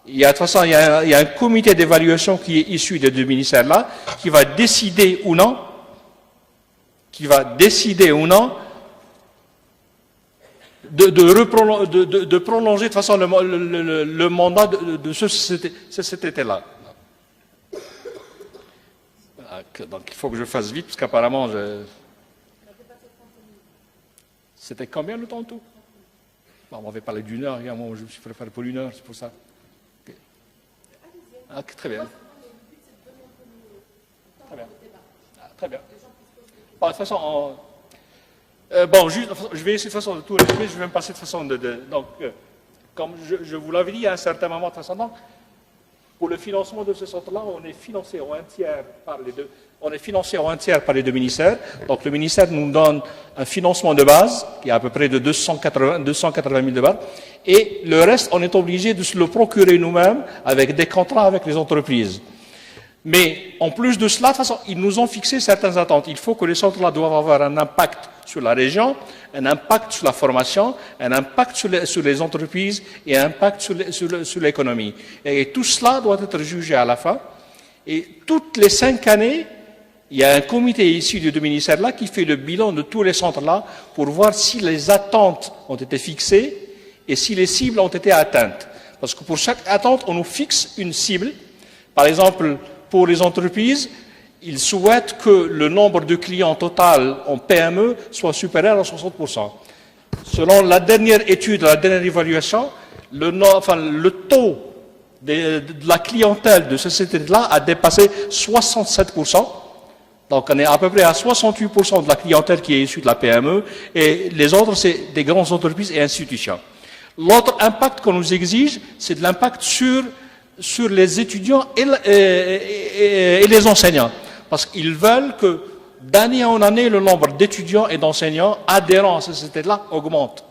de toute façon, il y a un comité d'évaluation qui est issu des deux ministères-là, qui va décider ou non de prolonger de toute façon le mandat de cet été-là. Donc il faut que je fasse vite, parce qu'apparemment, c'était combien le temps tout? Bon, on m'avait parlé d'1 heure, moi je me suis préparé pour 1 heure, c'est pour ça. Okay. Ah, très bien. Très bien. Ah, très bien. Bon, de toute façon, je vais essayer de façon de tout résumer, je vais me passer de façon donc, comme je vous l'avais dit, il y a un certain moment de façon, donc, pour le financement de ce centre-là, on est financé en un tiers par les deux ministères. Donc le ministère nous donne un financement de base, qui est à peu près de 280 000 de base, et le reste, on est obligé de se le procurer nous-mêmes avec des contrats avec les entreprises. Mais en plus de cela, de toute façon, ils nous ont fixé certaines attentes. Il faut que les centres-là doivent avoir un impact sur la région, un impact sur la formation, un impact sur les entreprises et un impact sur l'économie. Et tout cela doit être jugé à la fin. Et toutes les 5 années, il y a un comité issu des deux ministères-là qui fait le bilan de tous les centres-là pour voir si les attentes ont été fixées et si les cibles ont été atteintes. Parce que pour chaque attente, on nous fixe une cible. Par exemple, pour les entreprises, ils souhaitent que le nombre de clients total en PME soit supérieur à 60%. Selon la dernière étude, la dernière évaluation, le taux de la clientèle de ce société-là a dépassé 67%. Donc on est à peu près à 68% de la clientèle qui est issue de la PME, et les autres, c'est des grandes entreprises et institutions. L'autre impact qu'on nous exige, c'est de l'impact sur les étudiants et les enseignants. Parce qu'ils veulent que d'année en année, le nombre d'étudiants et d'enseignants adhérents à cette société-là augmente.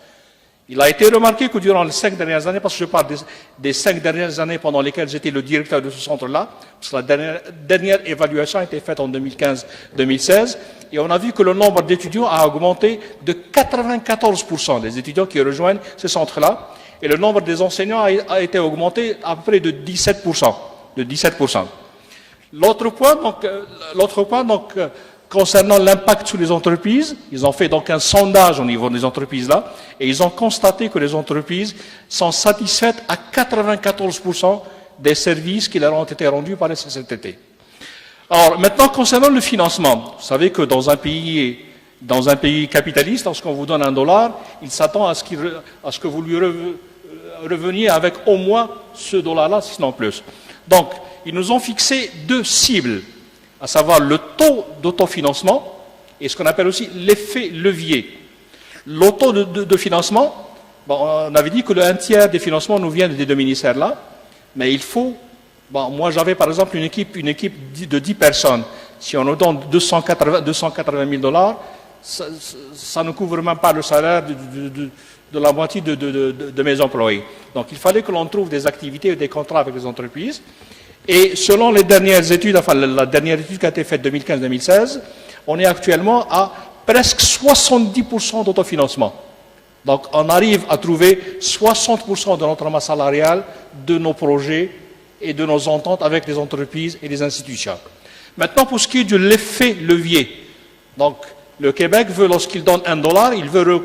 Il a été remarqué que durant les 5 dernières années, parce que je parle des 5 dernières années pendant lesquelles j'étais le directeur de ce centre-là, parce que la dernière évaluation a été faite en 2015-2016, et on a vu que le nombre d'étudiants a augmenté de 94%, les étudiants qui rejoignent ce centre-là, et le nombre des enseignants a été augmenté à peu près de 17%. L'autre point, donc, concernant l'impact sur les entreprises, ils ont fait donc un sondage au niveau des entreprises là, et ils ont constaté que les entreprises sont satisfaites à 94% des services qui leur ont été rendus par les CCTT. Alors maintenant, concernant le financement, vous savez que dans un pays capitaliste, lorsqu'on vous donne $1, il s'attend à ce que vous lui reveniez avec au moins ce dollar-là, sinon plus. Donc, ils nous ont fixé 2 cibles, à savoir le taux d'autofinancement et ce qu'on appelle aussi l'effet levier. Le taux de financement, bon, on avait dit que le 1/3 des financements nous vient des 2 ministères-là, mais il faut... Bon, moi, j'avais par exemple une équipe de 10 personnes. Si on nous donne $280 000, ça ne couvre même pas le salaire de la moitié de mes employés. Donc, il fallait que l'on trouve des activités et des contrats avec les entreprises. Et selon les dernières études, enfin la dernière étude qui a été faite 2015-2016, on est actuellement à presque 70% d'autofinancement. Donc, on arrive à trouver 60% de notre masse salariale de nos projets et de nos ententes avec les entreprises et les institutions. Maintenant, pour ce qui est de l'effet levier, donc le Québec veut, lorsqu'il donne $1, il veut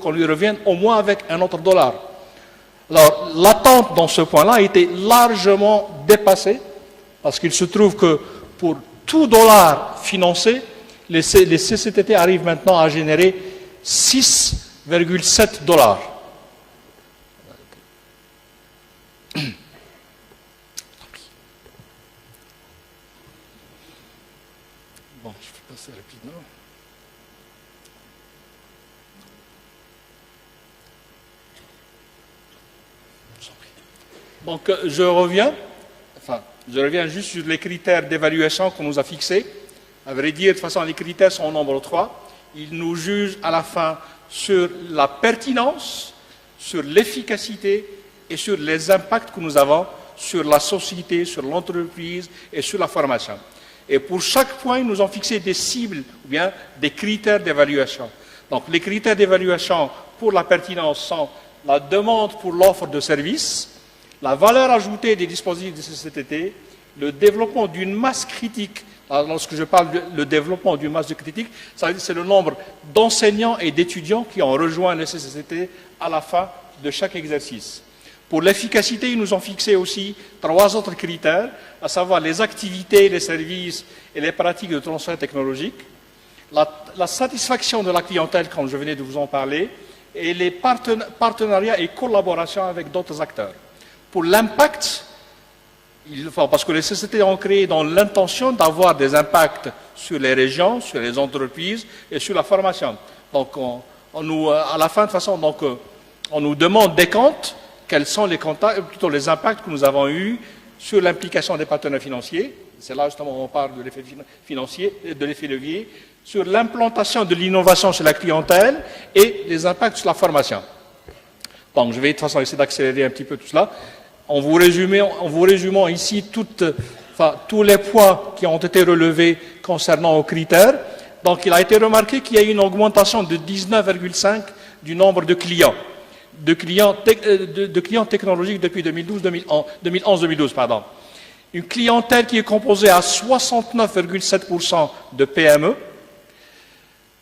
qu'on lui revienne au moins avec un autre $. Alors, l'attente dans ce point-là a été largement dépassée, parce qu'il se trouve que pour tout dollar financé, les CCTT arrivent maintenant à générer 6,7 $. Bon, je vais passer rapidement. Donc, je reviens juste sur les critères d'évaluation qu'on nous a fixés. À vrai dire, de toute façon, les critères sont au nombre 3. Ils nous jugent à la fin sur la pertinence, sur l'efficacité et sur les impacts que nous avons sur la société, sur l'entreprise et sur la formation. Et pour chaque point, ils nous ont fixé des cibles ou bien des critères d'évaluation. Donc, les critères d'évaluation pour la pertinence sont la demande pour l'offre de services, la valeur ajoutée des dispositifs de CCTT, le développement d'une masse critique. Alors, lorsque je parle du développement d'une masse critique, c'est le nombre d'enseignants et d'étudiants qui ont rejoint les CCTT à la fin de chaque exercice. Pour l'efficacité, ils nous ont fixé aussi 3 autres critères, à savoir les activités, les services et les pratiques de transfert technologique, la satisfaction de la clientèle, comme je venais de vous en parler, et les partenariats et collaborations avec d'autres acteurs. Pour l'impact, parce que les CCT ont créé dans l'intention d'avoir des impacts sur les régions, sur les entreprises et sur la formation. Donc, à la fin, de toute façon, on nous demande des comptes, quels sont les impacts que nous avons eus sur l'implication des partenaires financiers. C'est là justement où on parle de l'effet financier, de l'effet levier, sur l'implantation de l'innovation sur la clientèle et les impacts sur la formation. Donc, je vais de toute façon essayer d'accélérer un petit peu tout cela. En vous résumant ici tous les points qui ont été relevés concernant aux critères. Donc, il a été remarqué qu'il y a eu une augmentation de 19,5 du nombre de clients technologiques depuis 2011-2012. Une clientèle qui est composée à 69,7% de PME,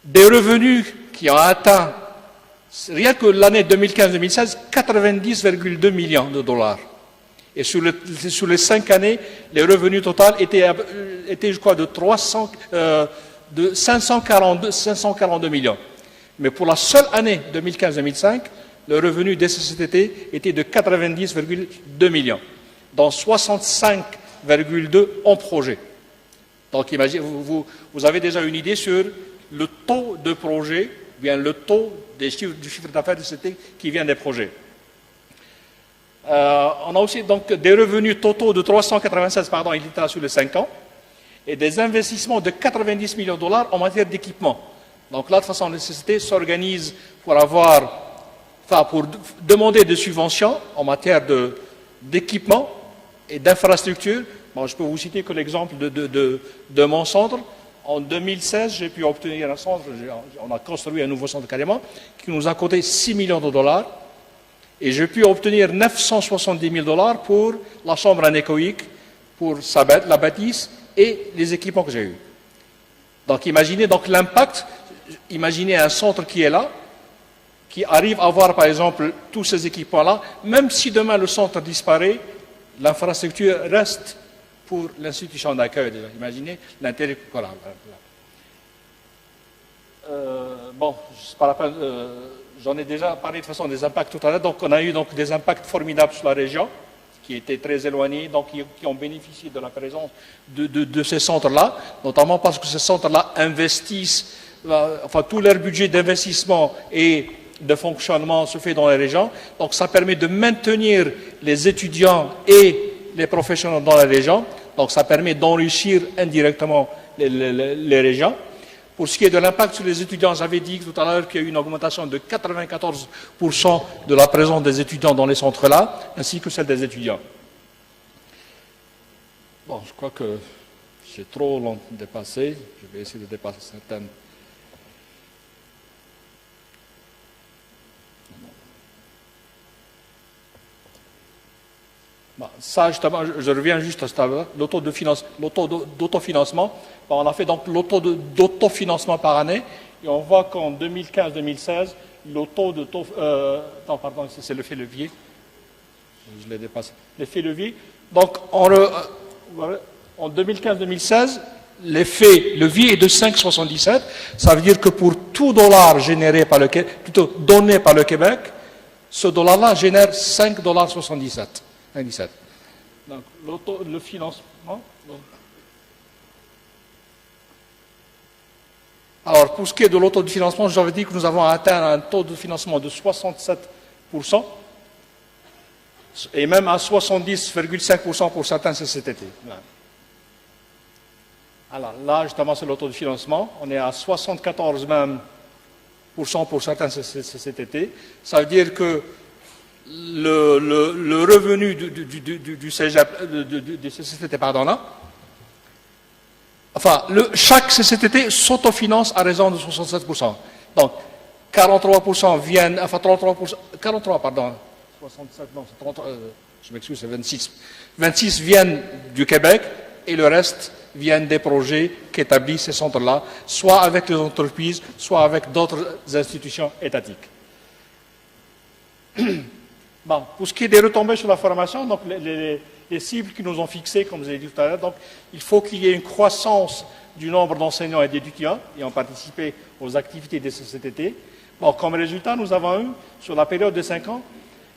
des revenus qui ont atteint, rien que l'année 2015-2016, 90,2 millions de dollars. Et sur les 5 années, les revenus totaux étaient je crois, de 542 millions. Mais pour la seule année 2015-2005, le revenu des CCTT était de 90,2 millions, dont 65,2 en projet. Donc, imaginez, vous avez déjà une idée sur le taux de projet, bien le taux du chiffre d'affaires de CCTT qui vient des projets. On a aussi donc des revenus totaux de 396, il était là sur les 5 ans, et des investissements de 90 millions de dollars en matière d'équipement. Donc là, de toute façon, les sociétés s'organisent pour demander des subventions en matière d'équipement et d'infrastructure. Bon, je peux vous citer que l'exemple de mon centre. En 2016, j'ai pu obtenir un centre, on a construit un nouveau centre carrément, qui nous a coûté 6 millions de dollars. Et j'ai pu obtenir 970 000 dollars pour la chambre anéchoïque, pour la bâtisse et les équipements que j'ai eus. Donc imaginez donc l'impact, imaginez un centre qui est là, qui arrive à avoir par exemple tous ces équipements-là, même si demain le centre disparaît, l'infrastructure reste pour l'institution d'accueil déjà. Imaginez l'intérêt. Voilà. Bon, c'est pas la peine, j'en ai déjà parlé de façon des impacts tout à l'heure. Donc on a eu donc des impacts formidables sur la région, qui étaient très éloignés, donc qui ont bénéficié de la présence de ces centres-là, notamment parce que ces centres-là investissent, enfin tout leur budget d'investissement et de fonctionnement se fait dans les régions. Donc ça permet de maintenir les étudiants et les professionnels dans les régions. Donc ça permet d'enrichir indirectement les régions. Pour ce qui est de l'impact sur les étudiants, j'avais dit tout à l'heure qu'il y a eu une augmentation de 94% de la présence des étudiants dans les centres-là, ainsi que celle des étudiants. Bon, je crois que j'ai trop long dépassé. Je vais essayer de dépasser certaines. Bon, ça, justement, je reviens juste à ça, l'auto d'autofinancement. Bon, on a fait donc l'auto d'autofinancement par année, et on voit qu'en 2015-2016, l'auto de... non, pardon, c'est l'effet levier. Je l'ai dépassé. L'effet levier. Donc, en 2015-2016, l'effet levier est de 5,77. Ça veut dire que pour tout dollar généré par le Québec, plutôt donné par le Québec, ce dollar-là génère 5,77 $. Donc, le financement. Alors, pour ce qui est de l'autofinancement, j'avais dit que nous avons atteint un taux de financement de 67%, et même à 70,5% pour certains CCTT. Alors là, justement, c'est l'auto de financement. On est à 74 même pour certains CCTT. Ça veut dire que le revenu du CCTT, pardon, là, enfin, chaque CCTT s'autofinance à raison de 67%. Donc, 43% viennent, enfin 33%, 43, pardon, 67, non, c'est 33, je m'excuse, c'est 26. 26 viennent du Québec et le reste viennent des projets qu'établissent ces centres-là, soit avec les entreprises, soit avec d'autres institutions étatiques. Bon, pour ce qui est des retombées sur la formation, donc les cibles qui nous ont fixées, comme je l'ai dit tout à l'heure, donc il faut qu'il y ait une croissance du nombre d'enseignants et d'étudiants ayant participé aux activités des CCTT. Bon, comme résultat, nous avons eu, sur la période de 5 ans,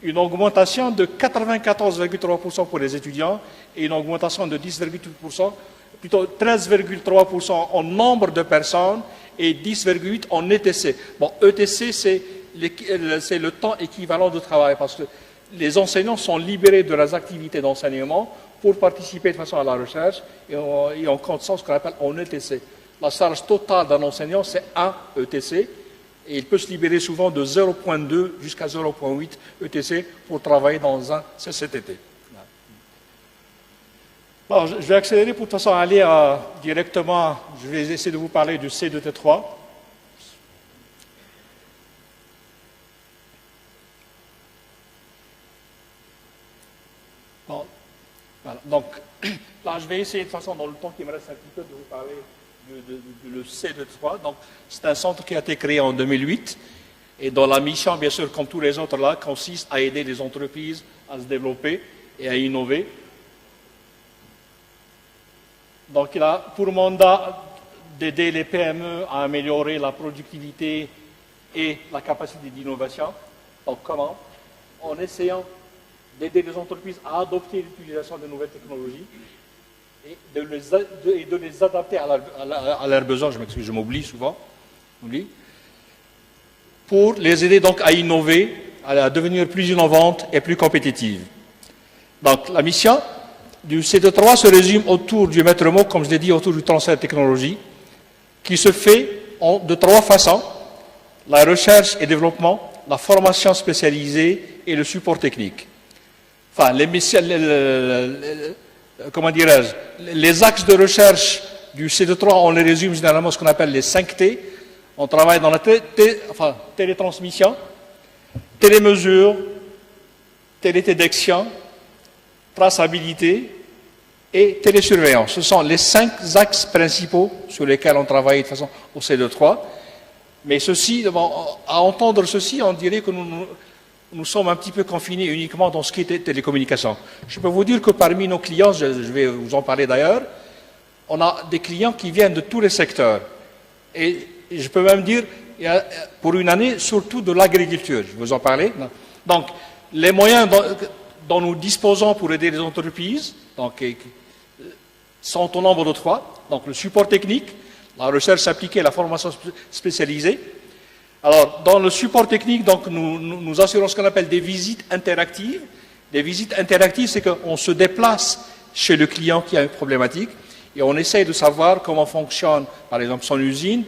une augmentation de 94,3% pour les étudiants et une augmentation de 10,8%, plutôt 13,3% en nombre de personnes et 10,8% en ETC. Bon, ETC, c'est le temps équivalent de travail, parce que les enseignants sont libérés de leurs activités d'enseignement pour participer de façon à la recherche, et on compte ça ce qu'on appelle en ETC. La charge totale d'un enseignant, c'est 1 ETC, et il peut se libérer souvent de 0,2 jusqu'à 0,8 ETC pour travailler dans un CCTT. Bon, je vais accélérer pour de toute façon aller directement, je vais essayer de vous parler du C2T3. Bon, voilà. Donc, là, je vais essayer de toute façon, dans le temps qui me reste un petit peu, de vous parler le C2T3. Donc, c'est un centre qui a été créé en 2008 et dont la mission, bien sûr, comme tous les autres là, consiste à aider les entreprises à se développer et à innover. Donc, il a pour mandat d'aider les PME à améliorer la productivité et la capacité d'innovation. Donc, comment? En essayant d'aider les entreprises à adopter l'utilisation de nouvelles technologies et de les adapter à leurs besoins. Je m'excuse, je m'oublie souvent. Pour les aider donc à innover, à devenir plus innovantes et plus compétitives. Donc, la mission du C2T3 se résume autour du maître mot, comme je l'ai dit, autour du transfert de technologie, qui se fait de 3 façons: la recherche et développement, la formation spécialisée et le support technique. Enfin, comment dirais-je, les axes de recherche du C2T3, on les résume généralement ce qu'on appelle les 5 T. On travaille dans la télétransmission, télémesure, télédétection, traçabilité et télésurveillance. Ce sont les 5 axes principaux sur lesquels on travaille de façon au C23. Mais ceci, à entendre ceci, on dirait que nous sommes un petit peu confinés uniquement dans ce qui est télécommunications. Je peux vous dire que parmi nos clients, je vais vous en parler d'ailleurs, on a des clients qui viennent de tous les secteurs. Et je peux même dire, pour une année, surtout de l'agriculture. Je vais vous en parler. Donc, les moyens dont nous disposons pour aider les entreprises sont au nombre de 3. Donc, le support technique, la recherche appliquée et la formation spécialisée. Alors, dans le support technique, donc, nous assurons ce qu'on appelle des visites interactives. Des visites interactives, c'est qu'on se déplace chez le client qui a une problématique et on essaye de savoir comment fonctionne, par exemple, son usine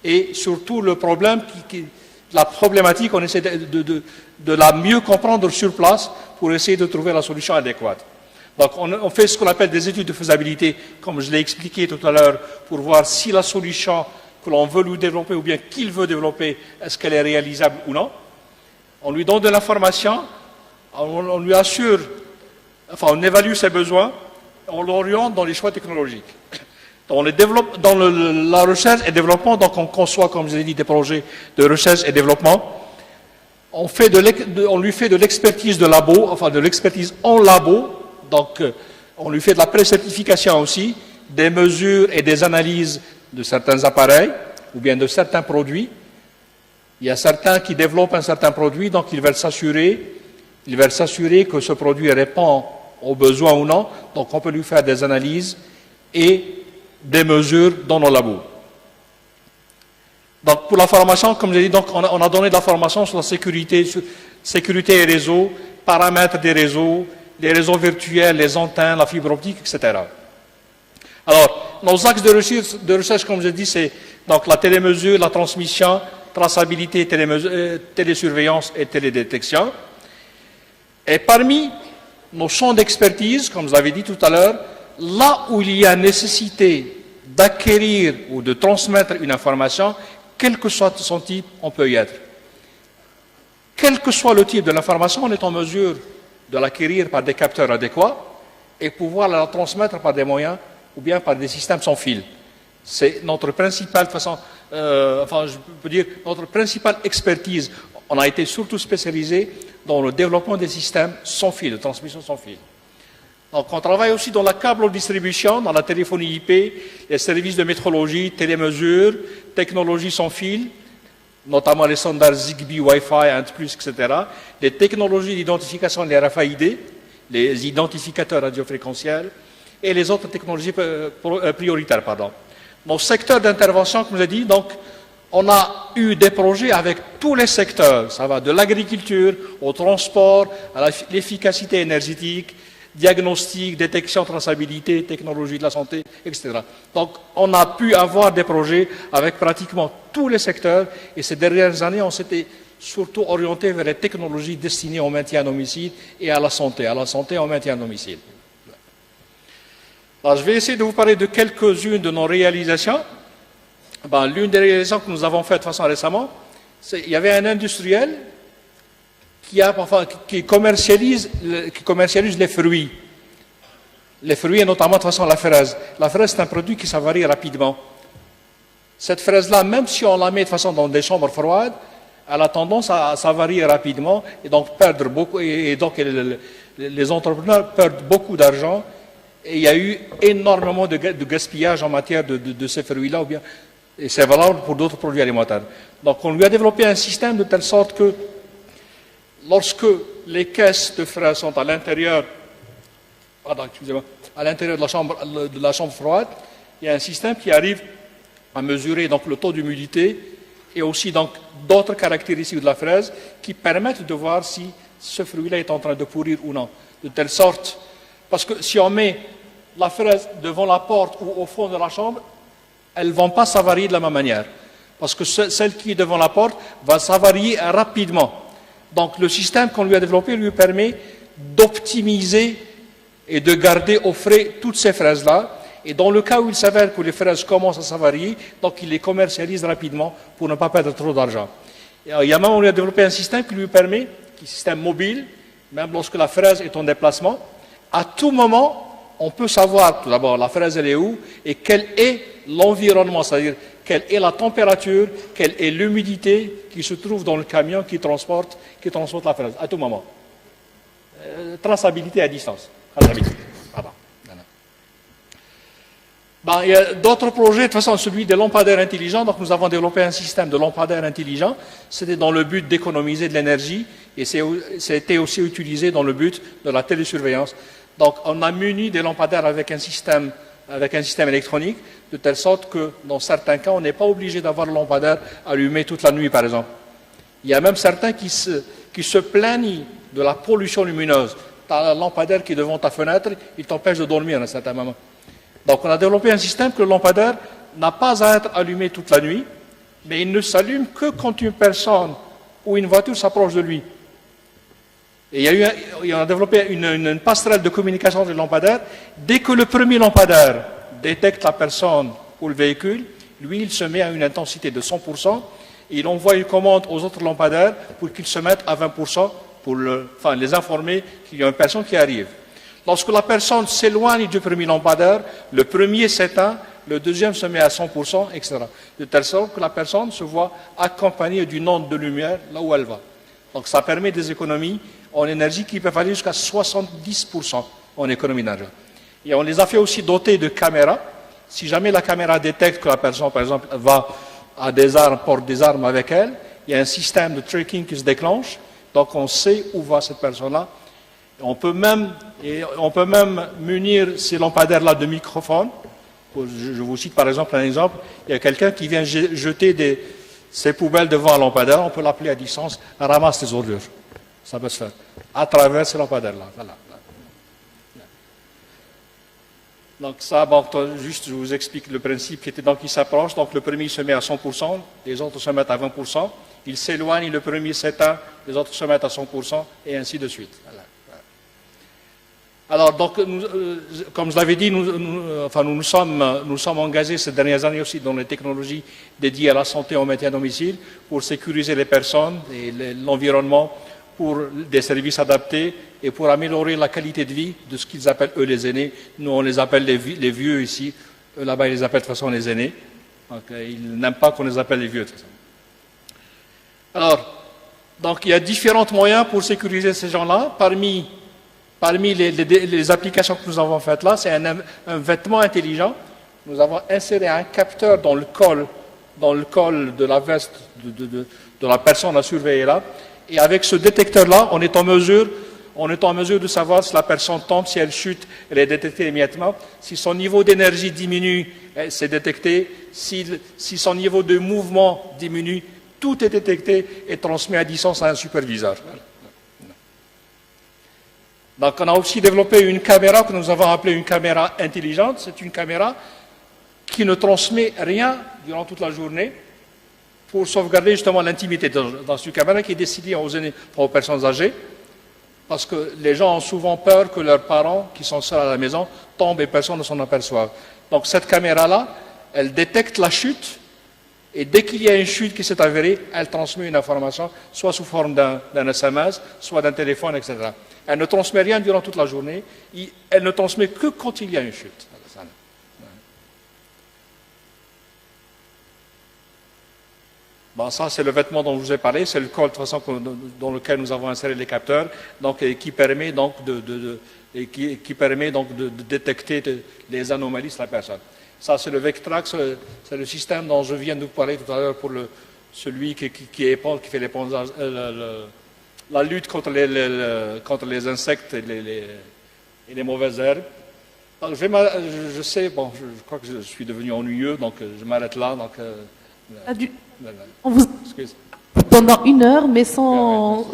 et surtout le problème, la problématique, on essaie de la mieux comprendre sur place pour essayer de trouver la solution adéquate. Donc, on fait ce qu'on appelle des études de faisabilité, comme je l'ai expliqué tout à l'heure, pour voir si la solution que l'on veut lui développer ou bien qu'il veut développer, est-ce qu'elle est réalisable ou non. On lui donne de l'information, on lui assure, enfin, on évalue ses besoins, on l'oriente dans les choix technologiques. Dans la recherche et développement, donc on conçoit, comme je l'ai dit, des projets de recherche et développement. On lui fait de l'expertise de labo, enfin de l'expertise en labo. Donc, on lui fait de la pré-certification aussi, des mesures et des analyses de certains appareils ou bien de certains produits. Il y a certains qui développent un certain produit, donc ils veulent s'assurer que ce produit répond aux besoins ou non. Donc, on peut lui faire des analyses et des mesures dans nos labos. Donc, pour la formation, comme j'ai dit, donc, on a donné de la formation sur la sécurité et réseau, paramètres des réseaux, les réseaux virtuels, les antennes, la fibre optique, etc. Alors, nos axes de recherche, comme je dis, c'est donc la télémesure, la transmission, traçabilité, télésurveillance et télédétection. Et parmi nos champs d'expertise, comme je l'avais dit tout à l'heure, là où il y a nécessité d'acquérir ou de transmettre une information, quel que soit son type, on peut y être. Quel que soit le type de l'information, on est en mesure de l'acquérir par des capteurs adéquats et pouvoir la transmettre par des moyens ou bien par des systèmes sans fil. C'est notre principale notre principale expertise. On a été surtout spécialisé dans le développement des systèmes sans fil, de transmission sans fil. Donc, on travaille aussi dans la câble distribution, dans la téléphonie IP, les services de métrologie, télémesure, technologie sans fil, notamment les standards Zigbee, Wi-Fi, Ant+, etc. Les technologies d'identification, les RFID, les identificateurs radiofréquentiels, et les autres technologies prioritaires. Nos secteurs d'intervention, comme je l'ai dit, donc, on a eu des projets avec tous les secteurs. Ça va de l'agriculture au transport, à l'efficacité énergétique, diagnostic, détection, traçabilité, technologie de la santé, etc. Donc, on a pu avoir des projets avec pratiquement tous les secteurs et ces dernières années, on s'était surtout orienté vers les technologies destinées au maintien à domicile et à la santé au maintien à domicile. Alors, je vais essayer de vous parler de quelques-unes de nos réalisations. L'une des réalisations que nous avons faites de façon récemment, il y avait un industriel qui commercialise les fruits. Les fruits, et notamment de façon la fraise. La fraise, c'est un produit qui s'avarie rapidement. Cette fraise-là, même si on la met de façon dans des chambres froides, elle a tendance à s'avarier rapidement et donc perdre beaucoup. Et donc les entrepreneurs perdent beaucoup d'argent. Et il y a eu énormément de gaspillage en matière de ces fruits-là, et c'est valable pour d'autres produits alimentaires. Donc on lui a développé un système de telle sorte que lorsque les caisses de fraises sont à l'intérieur, de la chambre froide, il y a un système qui arrive à mesurer donc le taux d'humidité et aussi donc d'autres caractéristiques de la fraise qui permettent de voir si ce fruit-là est en train de pourrir ou non. De telle sorte, parce que si on met la fraise devant la porte ou au fond de la chambre, elles ne vont pas s'avarier de la même manière. Parce que celle qui est devant la porte va s'avarier rapidement. Donc le système qu'on lui a développé lui permet d'optimiser et de garder au frais toutes ces fraises-là. Et dans le cas où il s'avère que les fraises commencent à s'avarier, donc il les commercialise rapidement pour ne pas perdre trop d'argent. Il y a même, on lui a développé un système qui lui permet, qui est un système mobile, même lorsque la fraise est en déplacement, à tout moment, on peut savoir tout d'abord la fraise elle est où et quel est l'environnement, c'est-à-dire quelle est la température, quelle est l'humidité qui se trouve dans le camion qui transporte la fraise à tout moment. Traçabilité à distance. Traçabilité. Pardon. Ben, il y a d'autres projets, de toute façon celui des lampadaires intelligents, donc nous avons développé un système de lampadaires intelligents, c'était dans le but d'économiser de l'énergie et c'était aussi utilisé dans le but de la télésurveillance. Donc on a muni des lampadaires avec un système électronique, de telle sorte que dans certains cas on n'est pas obligé d'avoir le lampadaire allumé toute la nuit par exemple. Il y a même certains qui se plaignent de la pollution lumineuse. Tu as un lampadaire qui est devant ta fenêtre, il t'empêche de dormir à un certain moment. Donc on a développé un système que le lampadaire n'a pas à être allumé toute la nuit, mais il ne s'allume que quand une personne ou une voiture s'approche de lui. Et on a développé une passerelle de communication entre les lampadaires. Dès que le premier lampadaire détecte la personne ou le véhicule, lui il se met à une intensité de 100% et il envoie une commande aux autres lampadaires pour qu'ils se mettent à 20% pour les informer qu'il y a une personne qui arrive. Lorsque la personne s'éloigne du premier lampadaire, le premier s'éteint, le deuxième se met à 100%, etc. De telle sorte que la personne se voit accompagnée d'une onde de lumière là où elle va. Donc ça permet des économies en énergie qui peuvent aller jusqu'à 70% en économie d'argent. Et on les a fait aussi doter de caméras. Si jamais la caméra détecte que la personne, par exemple, va à des armes, porte des armes avec elle, il y a un système de tracking qui se déclenche, donc on sait où va cette personne-là. On peut même munir ces lampadaires-là de microphones. Je vous cite par exemple un exemple. Il y a quelqu'un qui vient jeter ses poubelles devant un lampadaire. On peut l'appeler à distance, ramasse tes ordures. Ça peut se faire à travers ces lampadaires-là. Voilà. Donc ça, bon, juste je vous explique le principe qui était donc il s'approche. Donc le premier se met à 100%, les autres se mettent à 20%. Il s'éloigne, le premier s'éteint, les autres se mettent à 100% et ainsi de suite. Voilà. Alors, donc, comme je l'avais dit, nous sommes engagés ces dernières années aussi dans les technologies dédiées à la santé en maintien à domicile pour sécuriser les personnes et l'environnement pour des services adaptés et pour améliorer la qualité de vie de ce qu'ils appellent eux les aînés. Nous, on les appelle les vieux ici. Eux, là-bas, ils les appellent de toute façon les aînés. Donc, ils n'aiment pas qu'on les appelle les vieux de toute façon. Alors, donc, il y a différents moyens pour sécuriser ces gens-là. Parmi les applications que nous avons faites là, c'est un vêtement intelligent. Nous avons inséré un capteur dans le col de la veste de la personne à surveiller là. Et avec ce détecteur-là, on est en mesure de savoir si la personne tombe, si elle chute, elle est détectée immédiatement. Si son niveau d'énergie diminue, c'est détecté. Si son niveau de mouvement diminue, tout est détecté et transmis à distance à un superviseur. Donc on a aussi développé une caméra que nous avons appelée une caméra intelligente. C'est une caméra qui ne transmet rien durant toute la journée pour sauvegarder justement l'intimité dans une caméra qui est destinée aux personnes âgées. Parce que les gens ont souvent peur que leurs parents, qui sont seuls à la maison, tombent et personne ne s'en aperçoive. Donc cette caméra-là, elle détecte la chute et dès qu'il y a une chute qui s'est avérée, elle transmet une information, soit sous forme d'un SMS, soit d'un téléphone, etc. Elle ne transmet rien durant toute la journée, elle ne transmet que quand il y a une chute. Bon, ça, c'est le vêtement dont je vous ai parlé, c'est le col de toute façon dans lequel nous avons inséré les capteurs, donc, qui permet donc de détecter les anomalies sur la personne. Ça, c'est le Vectrax, c'est le système dont je viens de vous parler tout à l'heure pour celui qui fait l'épandage, la lutte contre les insectes et les mauvaises herbes. Donc, je sais, bon, je crois que je suis devenu ennuyeux, donc je m'arrête là. Donc,
on vous pendant 1 heure, mais sans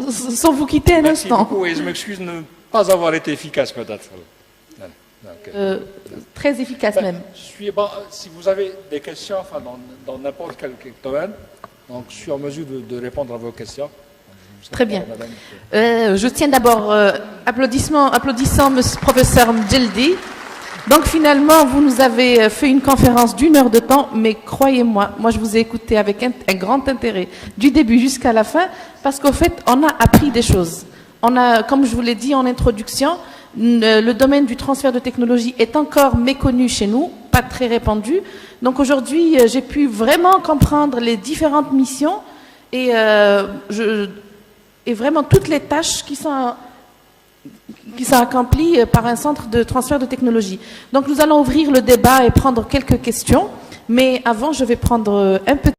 vous quitter un
Merci
instant.
beaucoup et je m'excuse de ne pas avoir été efficace peut-être.
Très efficace même.
Si vous avez des questions dans n'importe quel domaine, donc je suis en mesure de répondre à vos questions.
Très bien. Je tiens d'abord applaudissant monsieur professeur Mdjeldi. Donc finalement, vous nous avez fait une conférence d'1 heure de temps, mais croyez-moi, moi je vous ai écouté avec un grand intérêt, du début jusqu'à la fin, parce qu'au fait, on a appris des choses. On a, comme je vous l'ai dit en introduction, Le domaine du transfert de technologie est encore méconnu chez nous, pas très répandu. Donc aujourd'hui, j'ai pu vraiment comprendre les différentes missions et vraiment toutes les tâches qui sont accomplies par un centre de transfert de technologie. Donc nous allons ouvrir le débat et prendre quelques questions, mais avant je vais prendre un petit